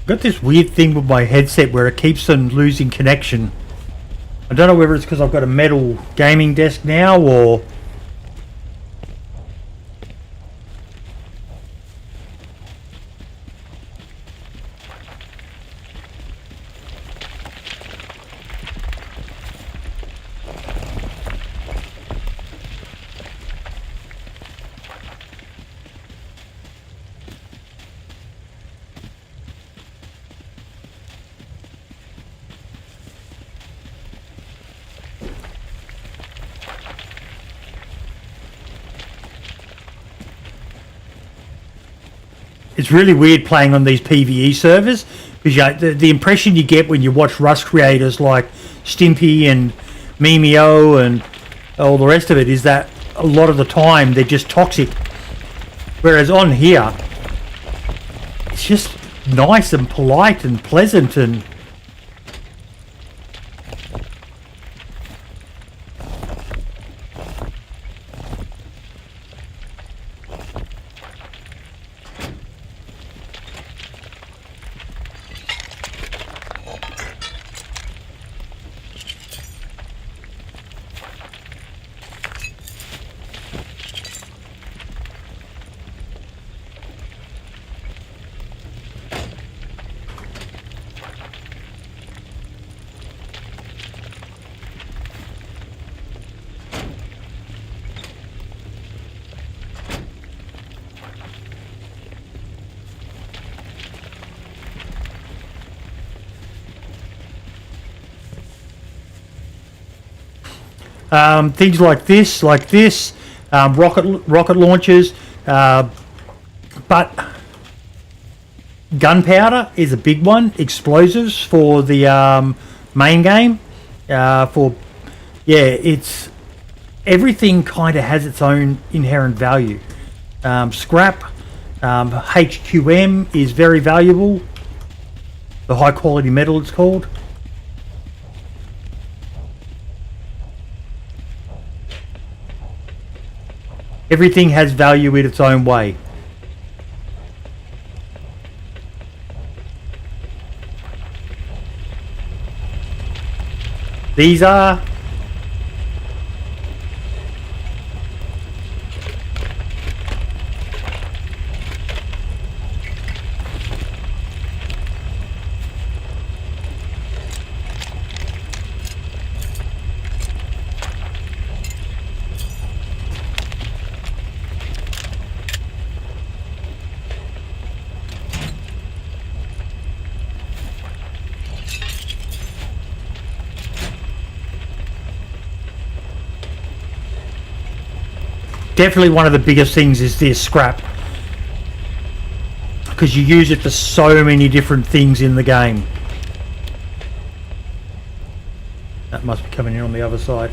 Got this weird thing with my headset where it keeps on losing connection. I don't know whether it's because I've got a metal gaming desk now or... It's really weird playing on these PvE servers because the impression you get when you watch Rust creators like Stimpy and Mimeo and all the rest of it is that a lot of the time they're just toxic. Whereas on here, it's just nice and polite and pleasant and... things like this, rocket launchers, but gunpowder is a big one. Explosives for the main game. It's everything kind of has its own inherent value. Scrap, HQM is very valuable. The high quality metal it's called. Everything has value in its own way. These are definitely one of the biggest things is this scrap, because you use it for so many different things in the game. That must be coming in on the other side.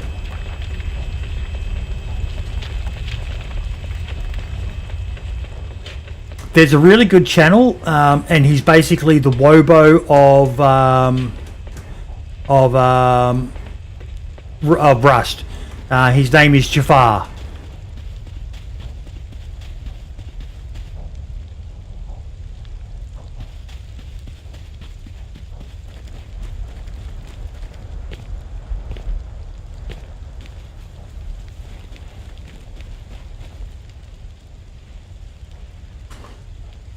There's a really good channel, and he's basically the Wobo of Rust. His name is Jafar.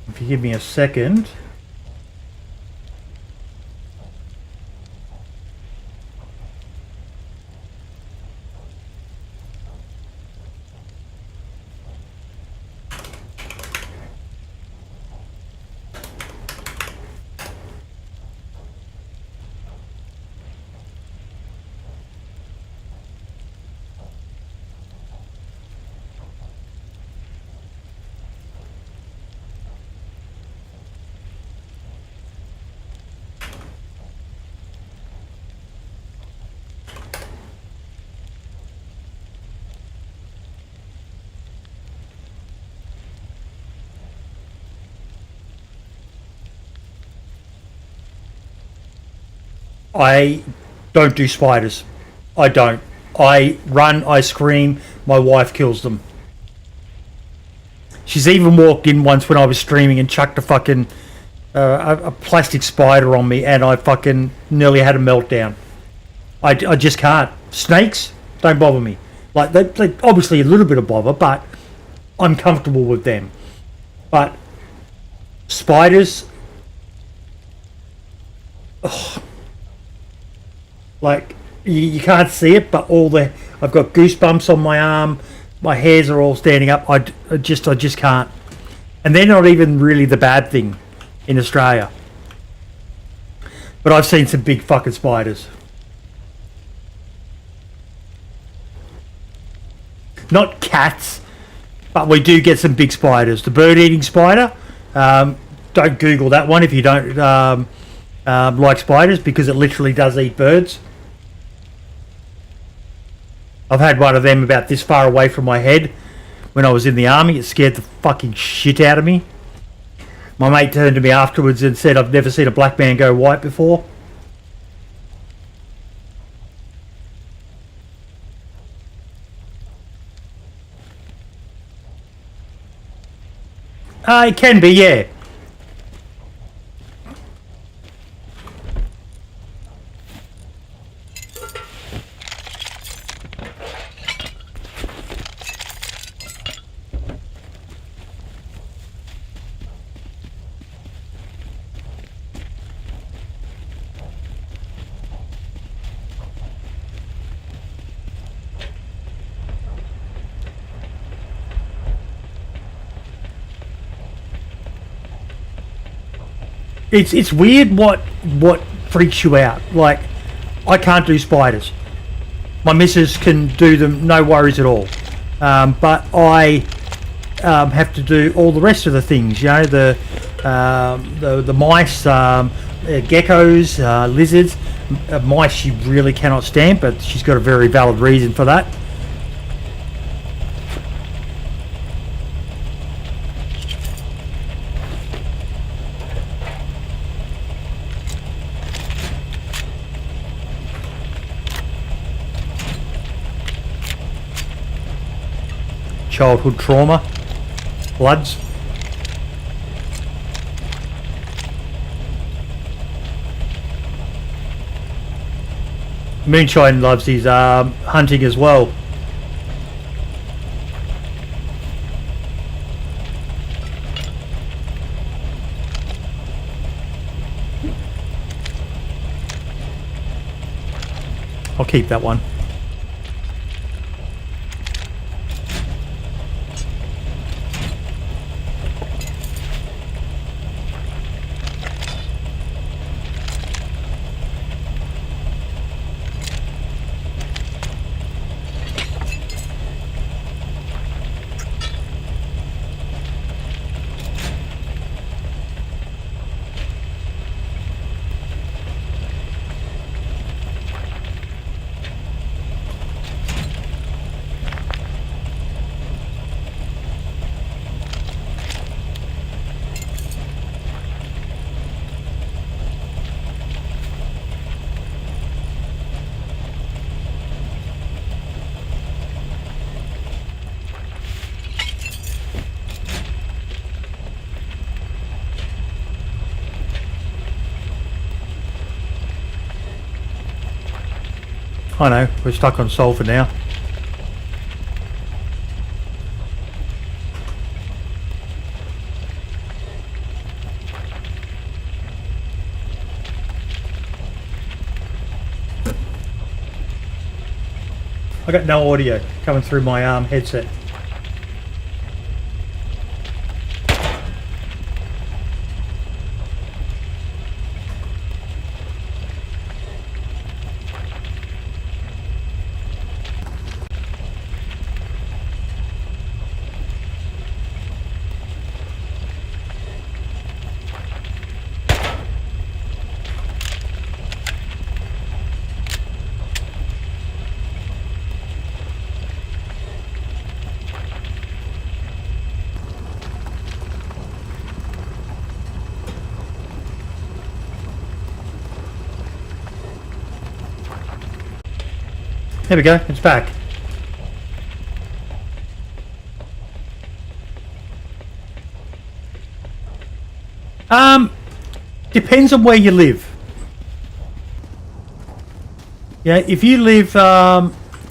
If you give me a second. I don't do spiders. I don't. I run, I scream, my wife kills them. She's even walked in once when I was streaming and chucked a fucking a plastic spider on me, and I fucking nearly had a meltdown. I just can't. Snakes don't bother me. Like they obviously a little bit of bother, but I'm comfortable with them. But spiders, like you can't see it, but I've got goosebumps on my arm. My hairs are all standing up. I just can't. And they're not even really the bad thing in Australia. But I've seen some big fucking spiders. Not cats, but we do get some big spiders. The bird-eating spider, don't Google that one if you don't like spiders, because it literally does eat birds. I've had one of them about this far away from my head when I was in the army. It scared the fucking shit out of me. My mate turned to me afterwards and said, I've never seen a black man go white before. It can be, yeah. It's weird what freaks you out. Like, I can't do spiders. My missus can do them, no worries at all. But I have to do all the rest of the things. You know, the mice, geckos, lizards. Mice she really cannot stand, but she's got a very valid reason for that. Childhood trauma, bloods. Moonshine loves his hunting as well. I'll keep that one. I know, we're stuck on sulfur now. I got no audio coming through my headset. There we go, it's back. Depends on where you live. Yeah, if you live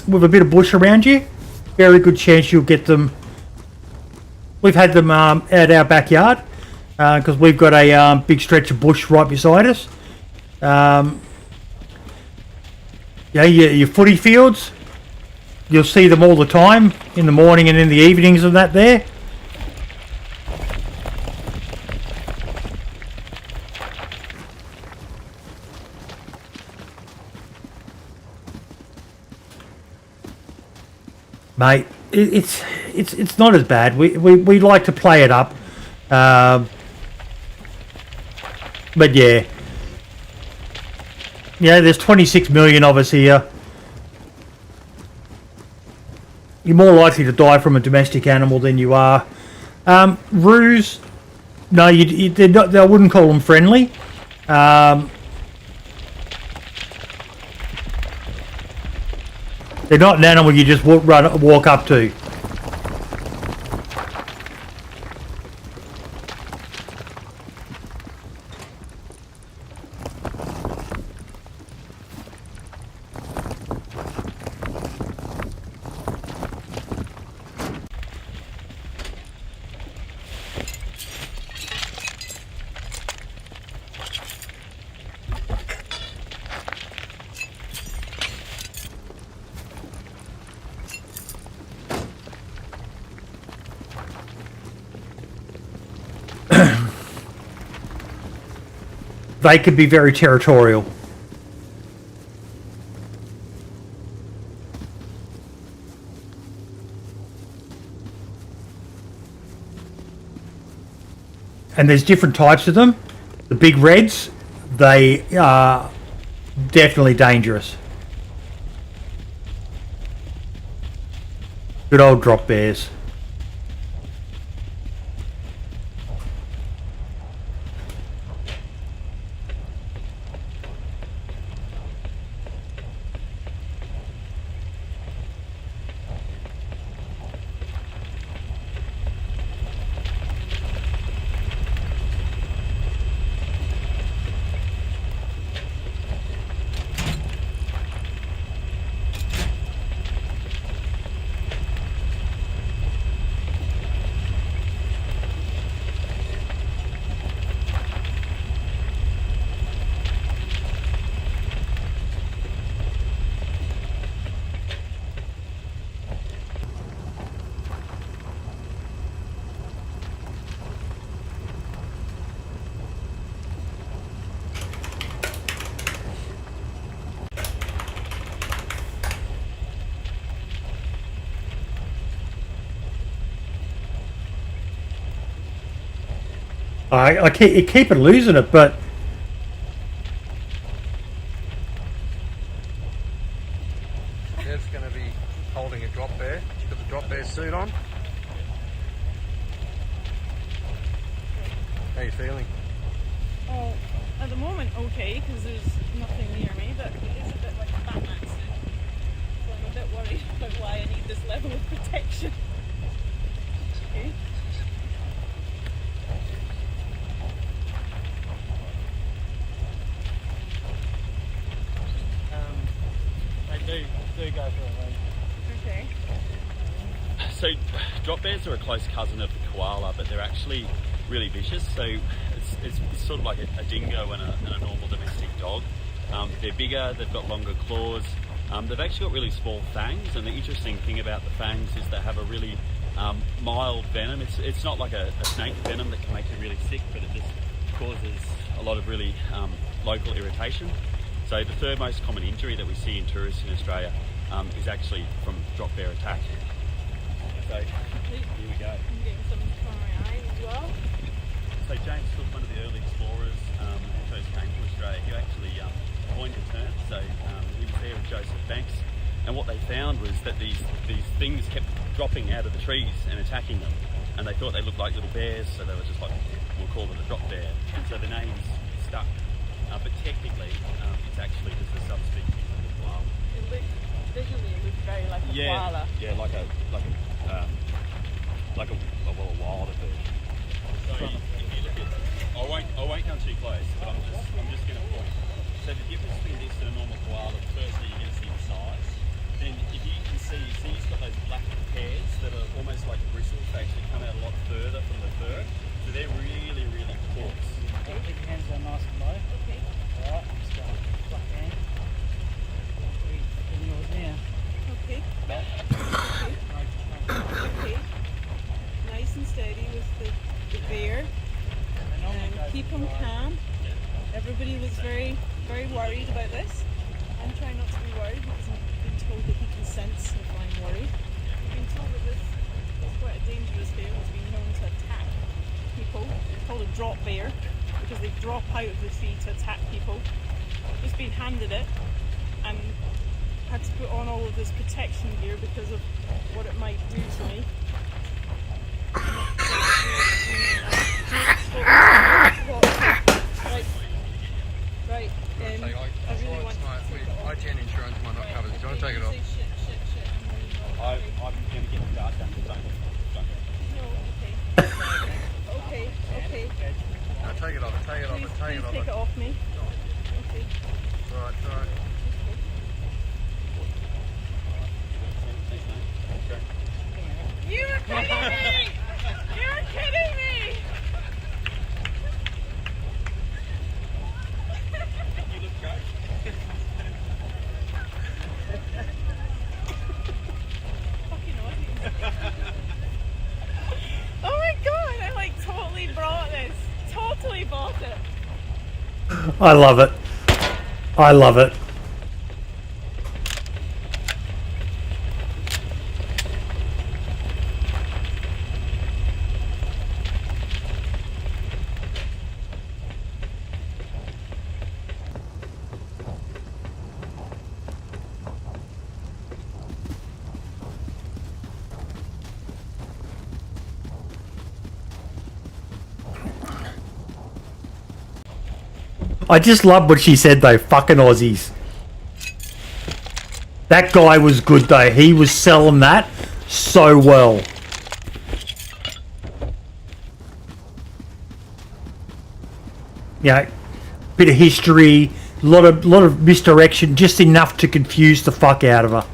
with a bit of bush around you, very good chance you'll get them. We've had them at our backyard because we've got a big stretch of bush right beside us. Yeah, your footy fields, you'll see them all the time in the morning and in the evenings and that there. Mate, it's not as bad. We like to play it up, but yeah, there's 26 million of us here. You're more likely to die from a domestic animal than you are. Roos, no, they're not, I wouldn't call them friendly. They're not an animal you just walk up to. They could be very territorial. And there's different types of them. The big reds, they are definitely dangerous. Good old drop bears. I keep it losing it, but Dev's going to be holding a drop bear. She's got the drop bear suit on. How are you feeling? Oh, at the moment, okay, because there's nothing near me, but it is a bit like a Batman suit. So I'm a bit worried about why I need this level of protection. Okay. Do go for a run. Okay. So drop bears are a close cousin of the koala, but they're actually really vicious. So it's sort of like a dingo and a normal domestic dog. They're bigger, they've got longer claws. They've actually got really small fangs, and the interesting thing about the fangs is they have a really mild venom. It's not like a snake venom that can make you really sick, but it just causes a lot of really local irritation. So the third most common injury that we see in tourists in Australia is actually from drop bear attack. So here we go. I'm getting some from my eyes as well. So James Cook, one of the early explorers who first came to Australia, he actually coined the term. So he was there with Joseph Banks, and what they found was that these things kept dropping out of the trees and attacking them, and they thought they looked like little bears, so they were just like, we'll call it a drop bear. And so the name's stuck. But technically, it's actually just a subspecies of the koala. Visually, it looks very like a koala. Yeah, like a wilder bird. So if you look at, I won't come too close, but I'm become calm. Everybody was very, very worried about this. I'm trying not to be worried because I've been told that he can sense if I'm worried. I've been told that this is quite a dangerous bear. It's been known to attack people. It's called a drop bear because they drop out of the tree to attack people. I've just been handed it and had to put on all of this protection gear because of what it might do to me. Right. I I really want to take it off. IGN insurance might not cover this. Do you want to take it off? Shit. I'm really not. I'm going to get the dart done. No, okay. Okay. No, take it off. Take it off. Please, Take it off. take it off me. Okay. Alright, alright. You were kidding me! You were kidding me! You look great. Fucking audience. Oh my god, I like totally brought this. Totally bought it. I love it. I love it. I just love what she said though, fucking Aussies. That guy was good though, he was selling that so well. Yeah, bit of history, lot of misdirection, just enough to confuse the fuck out of her.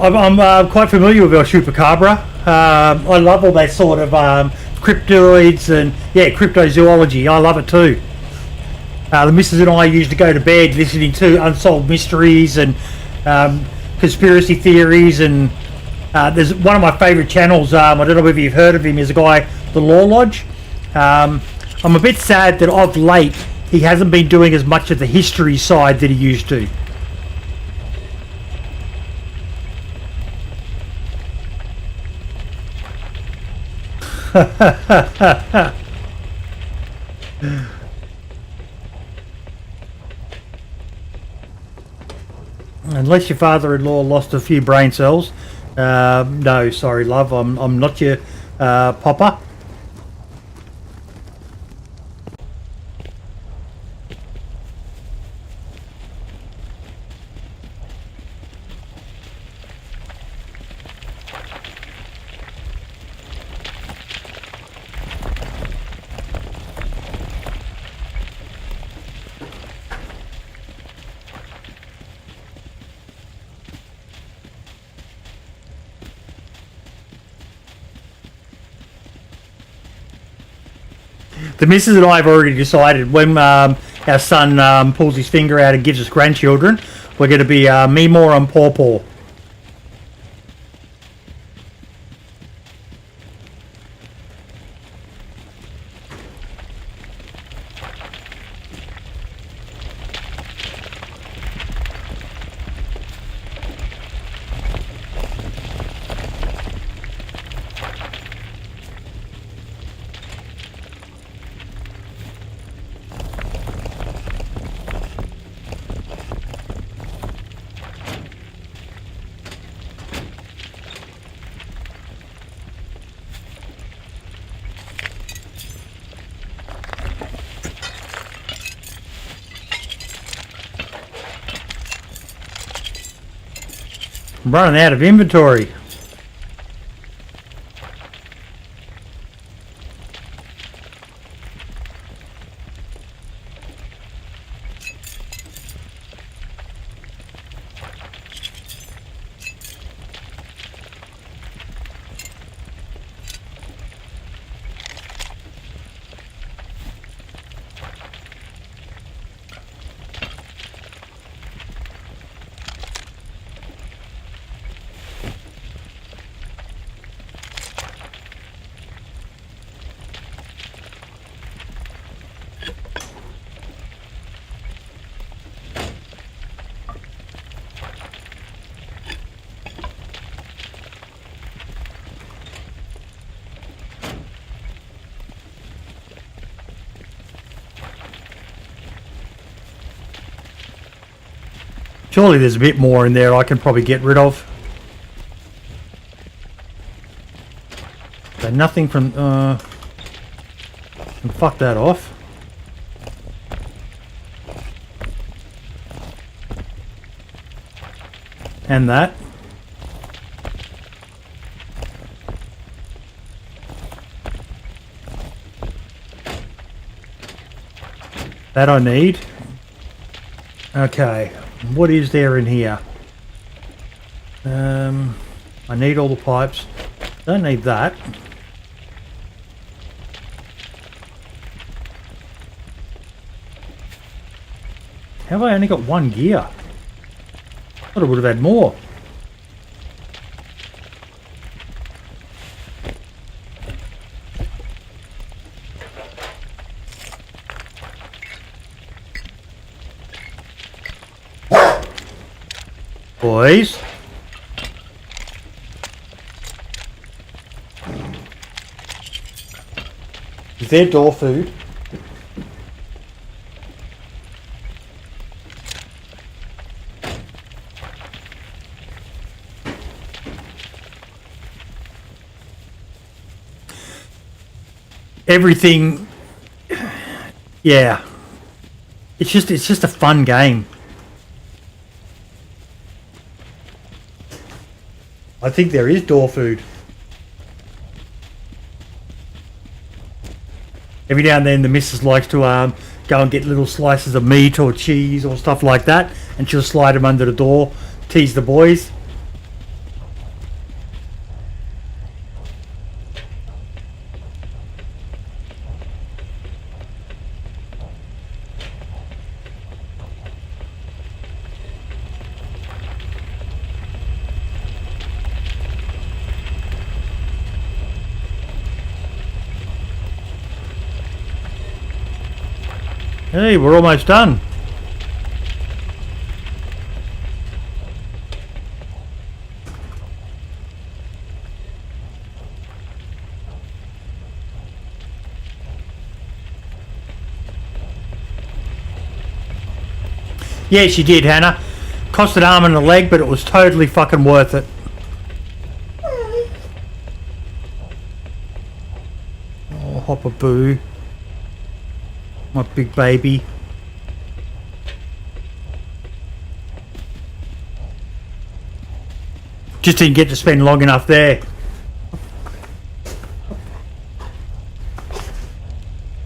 I'm quite familiar with El Chupacabra. I love all that sort of cryptoids and cryptozoology. I love it too. The missus and I used to go to bed listening to unsolved mysteries and conspiracy theories. And there's one of my favourite channels. I don't know whether you've heard of him. Is a guy, The Law Lodge. I'm a bit sad that of late he hasn't been doing as much of the history side that he used to. Unless your father-in-law lost a few brain cells. No, sorry, love. I'm not your popper. The missus and I have already decided when our son pulls his finger out and gives us grandchildren, we're going to be Meemaw and Paw Paw. I'm running out of inventory. Surely there's a bit more in there I can probably get rid of. So nothing from... fuck that off. And that. That I need. Okay. What is there in here? I need all the pipes. Don't need that. Have I only got one gear? I thought I would have had more. Boys. Is there door food? Everything, yeah. It's just a fun game. I think there is door food. Every now and then the missus likes to go and get little slices of meat or cheese or stuff like that, and she'll slide them under the door, tease the boys. Hey, we're almost done. Yeah, she did, Hannah. Cost an arm and a leg, but it was totally fucking worth it. Oh, Hopper Boo. My big baby. Just didn't get to spend long enough there.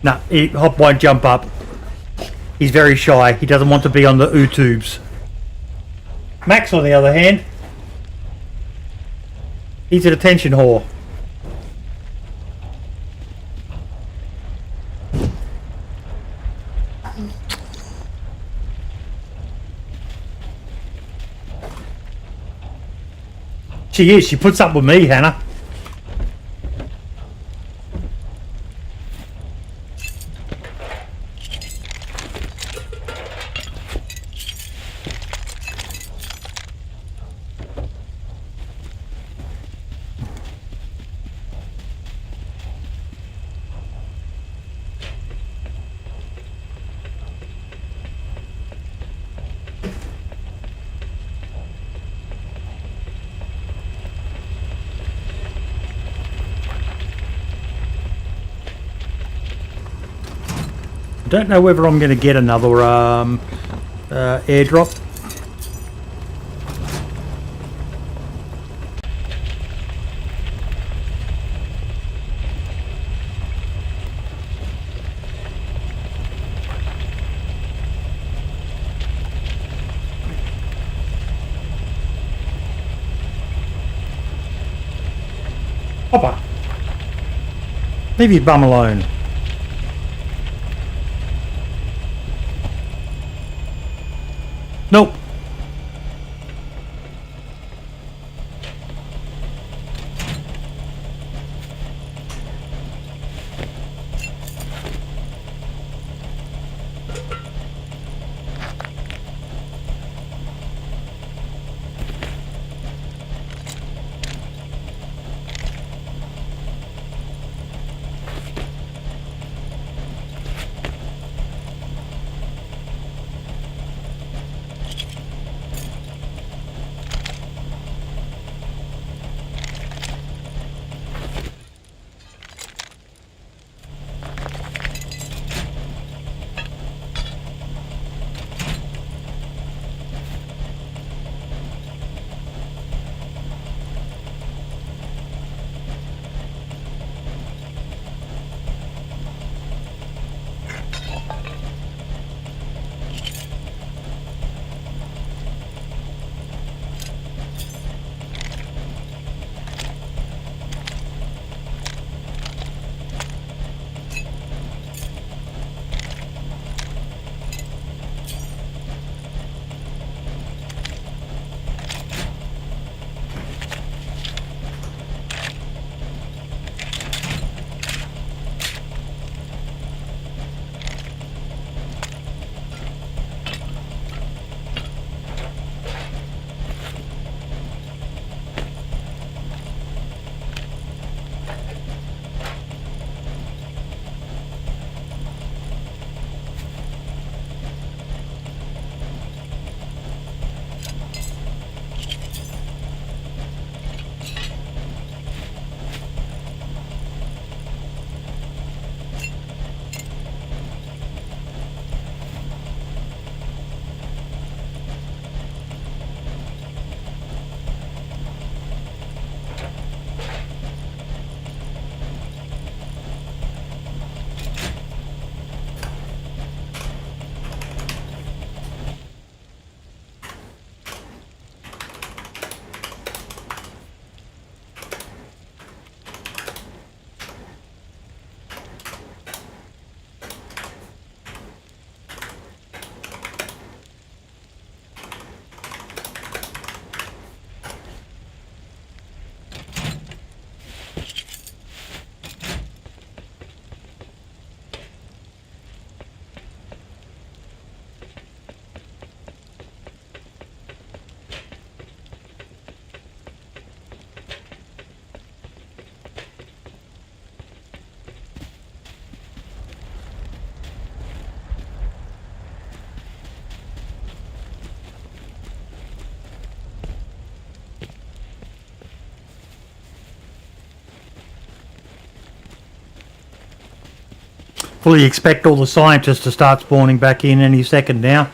No, Hop won't jump up. He's very shy. He doesn't want to be on the tubes. Max, on the other hand, he's an attention whore. She is. She puts up with me, Hannah. Don't know whether I'm going to get another airdrop. Hopper, leave your bum alone. Nope. fully expect all the scientists to start spawning back in any second now.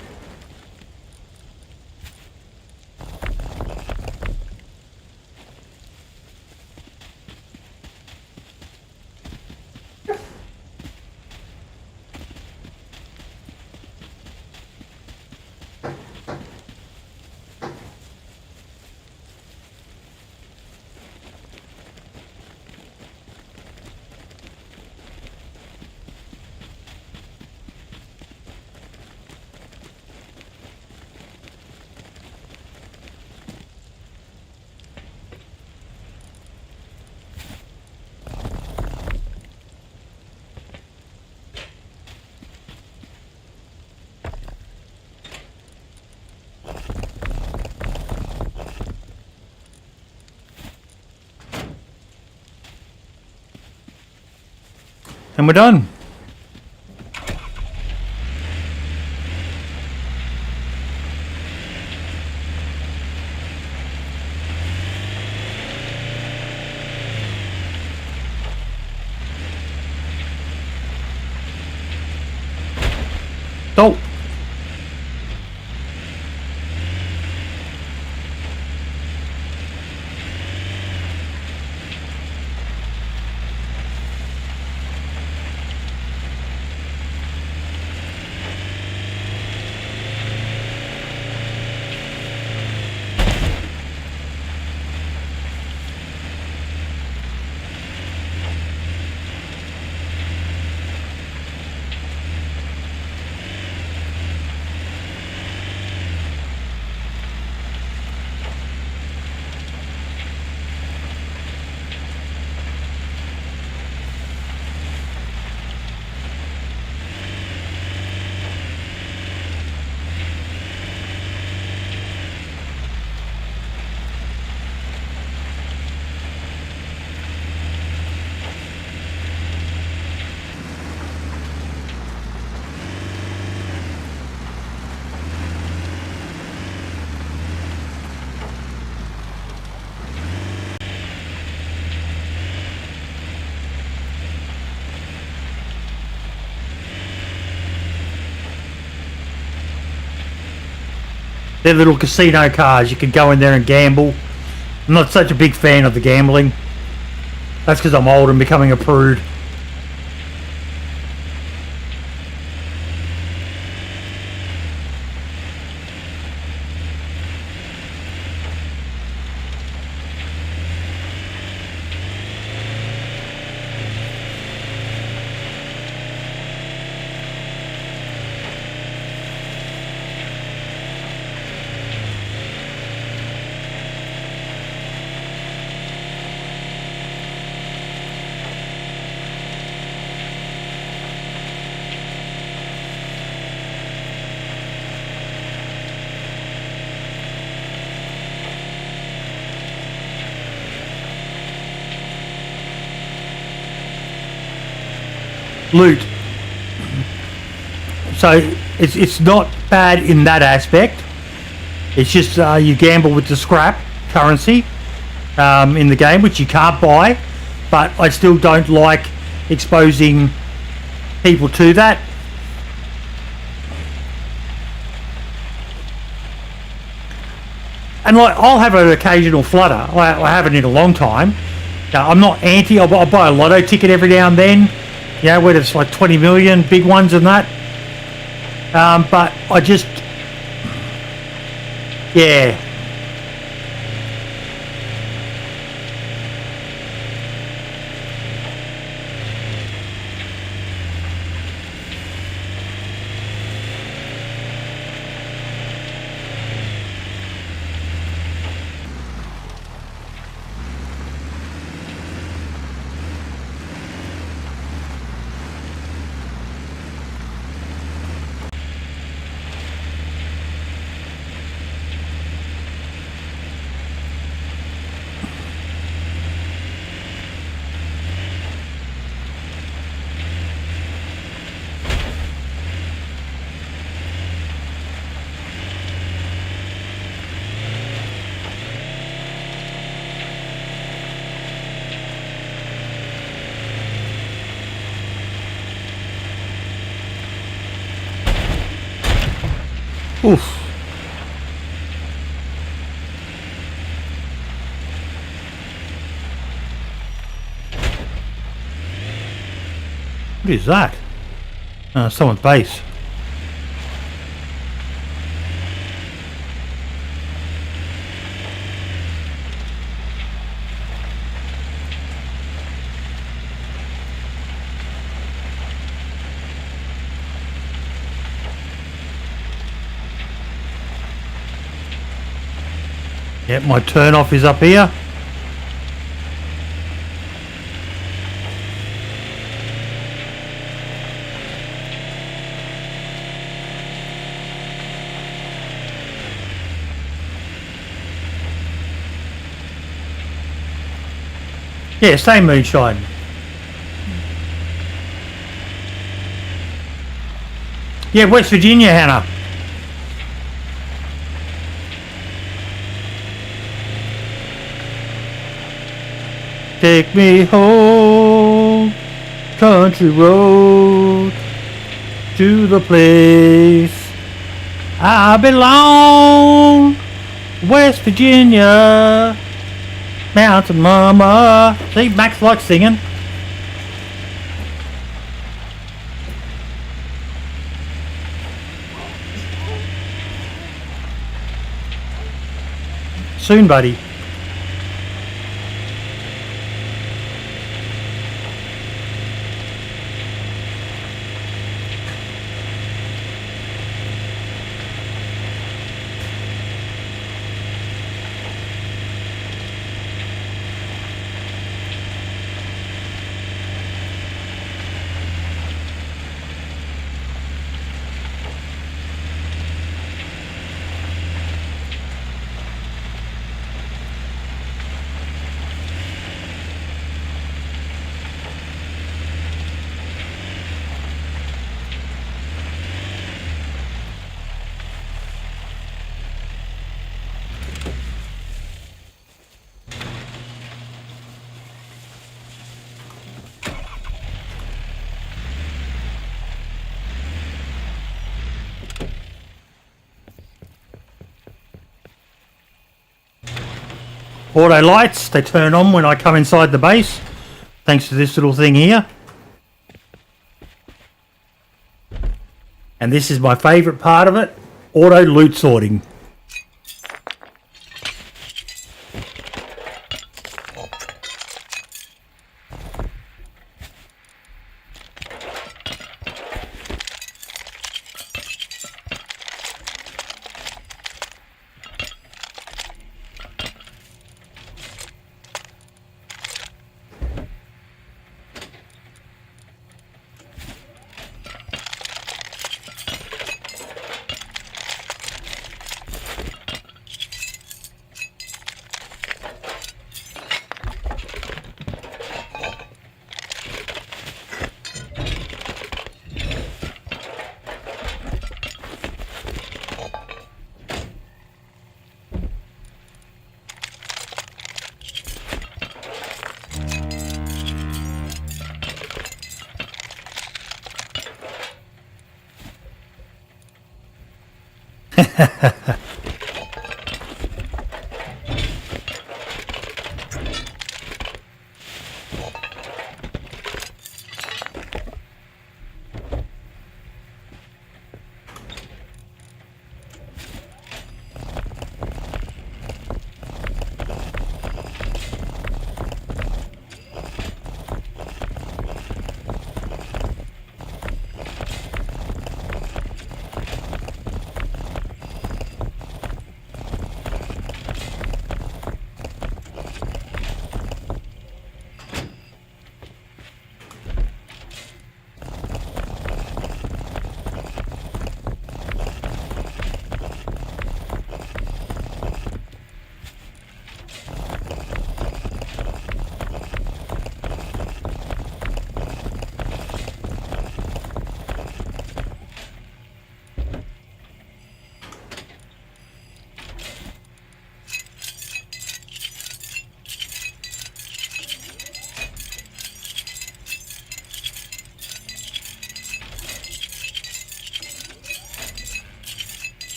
And we're done. So, they're little casino cars. You can go in there and gamble. I'm not such a big fan of the gambling. That's because I'm old and becoming a prude. Loot. So it's not bad in that aspect. It's just you gamble with the scrap currency in the game, which you can't buy. But I still don't like exposing people to that. And like, I'll have an occasional flutter. I haven't in a long time. I'm not anti. I'll buy a lotto ticket every now and then. Yeah, where it's like 20 million, big ones and that. But I just, yeah. Oof. What is that? Someone's base. Yep, my turn off is up here. Yeah, same moonshine. Yeah, West Virginia, Hannah. Take me home, country road, to the place I belong, West Virginia, Mountain Mama. See, Max likes singing. Soon, buddy. Auto lights, they turn on when I come inside the base, thanks to this little thing here. And this is my favourite part of it, auto loot sorting.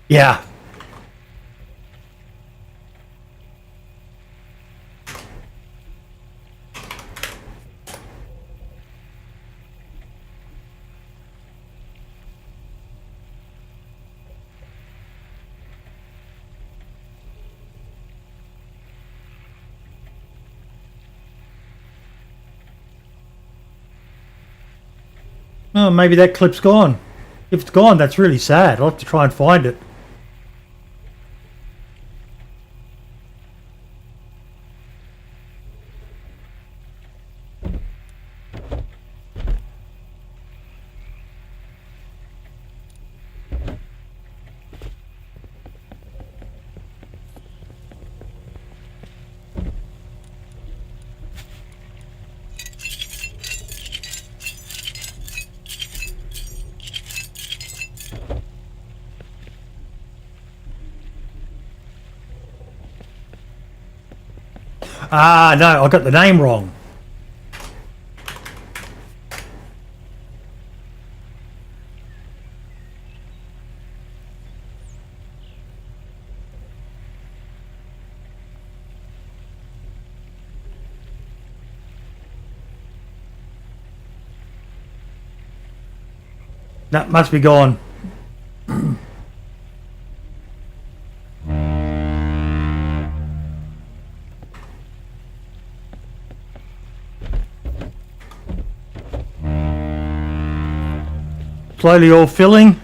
Yeah. Oh, maybe that clip's gone. If it's gone, that's really sad. I'll have to try and find it. Ah, no, I got the name wrong. That must be gone. Slowly all filling.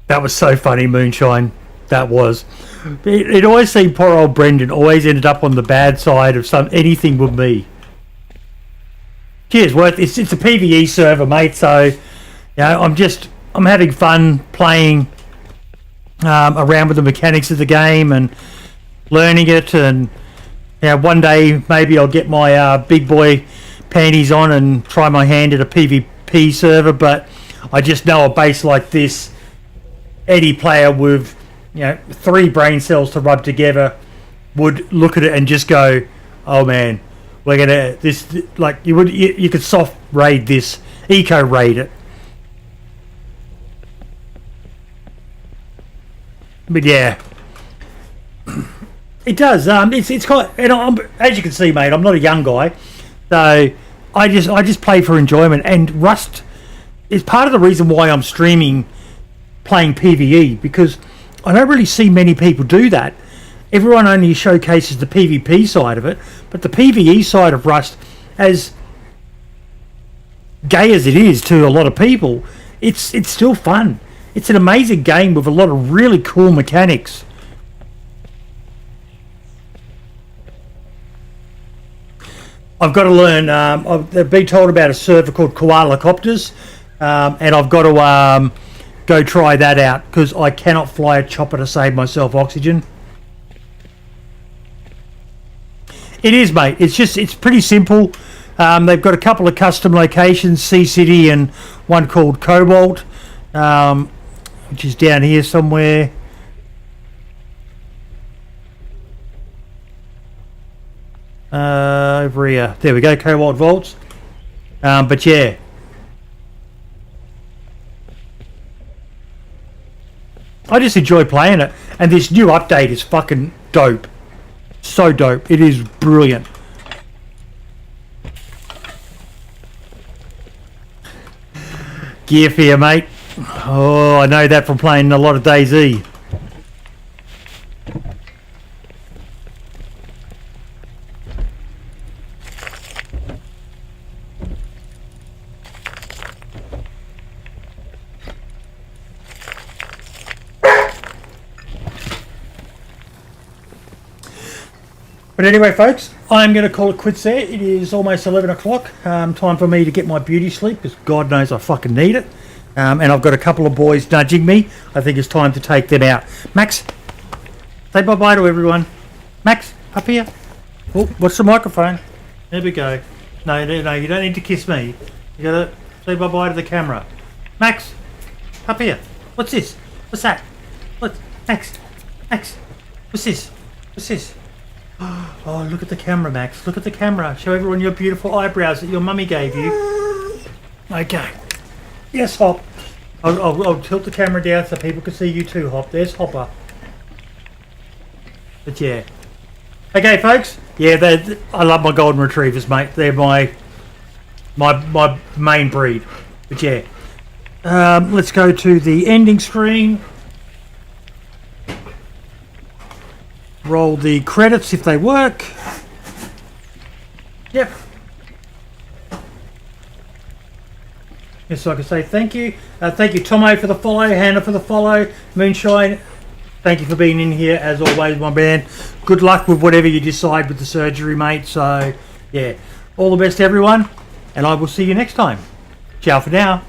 That was so funny, Moonshine. That was. It always seemed poor old Brendan always ended up on the bad side of anything with me. Cheers, Worth. It's a PvE server, mate. So, you know, I'm having fun playing around with the mechanics of the game and learning it. And you know, one day maybe I'll get my big boy panties on and try my hand at a PvP server. But I just know a base like this, any player with, you know, 3 brain cells to rub together would look at it and just go, "Oh man, we're gonna this like you could soft raid this, eco raid it." But yeah, it does. It's quite, and as you can see, mate, I'm not a young guy, so I just play for enjoyment. And Rust is part of the reason why I'm streaming playing PvE, because I don't really see many people do that. Everyone only showcases the PvP side of it, but the PvE side of Rust, as gay as it is to a lot of people, it's still fun. It's an amazing game with a lot of really cool mechanics. I've got to learn. I've been told about a server called Koala Copters, and I've got to go try that out because I cannot fly a chopper to save myself oxygen. It is, mate. It's pretty simple. They've got a couple of custom locations, Sea City and one called Cobalt, which is down here somewhere. Over here. There we go, Cobalt Vaults. But yeah. I just enjoy playing it. And this new update is fucking dope. So dope. It is brilliant. Gear fear, mate. Oh, I know that from playing a lot of DayZ. But anyway, folks, I'm going to call it quits there. It is almost 11 o'clock. Time for me to get my beauty sleep, because God knows I fucking need it. And I've got a couple of boys nudging me. I think it's time to take them out. Max, say bye-bye to everyone. Max, up here. Oh, what's the microphone? There we go. No, you don't need to kiss me. You got to say bye-bye to the camera. Max, up here. What's this? What's that? What? Max, what's this? What's this? Oh, look at the camera, Max. Look at the camera. Show everyone your beautiful eyebrows that your mummy gave you. Okay. Yes, Hop. I'll tilt the camera down so people can see you too, Hop. There's Hopper. But yeah. Okay, folks. Yeah, I love my golden retrievers, mate. They're my main breed. But yeah. Let's go to the ending screen. Roll the credits if they work. Yep. Yes, so I can say thank you. Thank you, Tomo, for the follow. Hannah for the follow. Moonshine, thank you for being in here as always, my man. Good luck with whatever you decide with the surgery, mate. So, yeah. All the best, everyone. And I will see you next time. Ciao for now.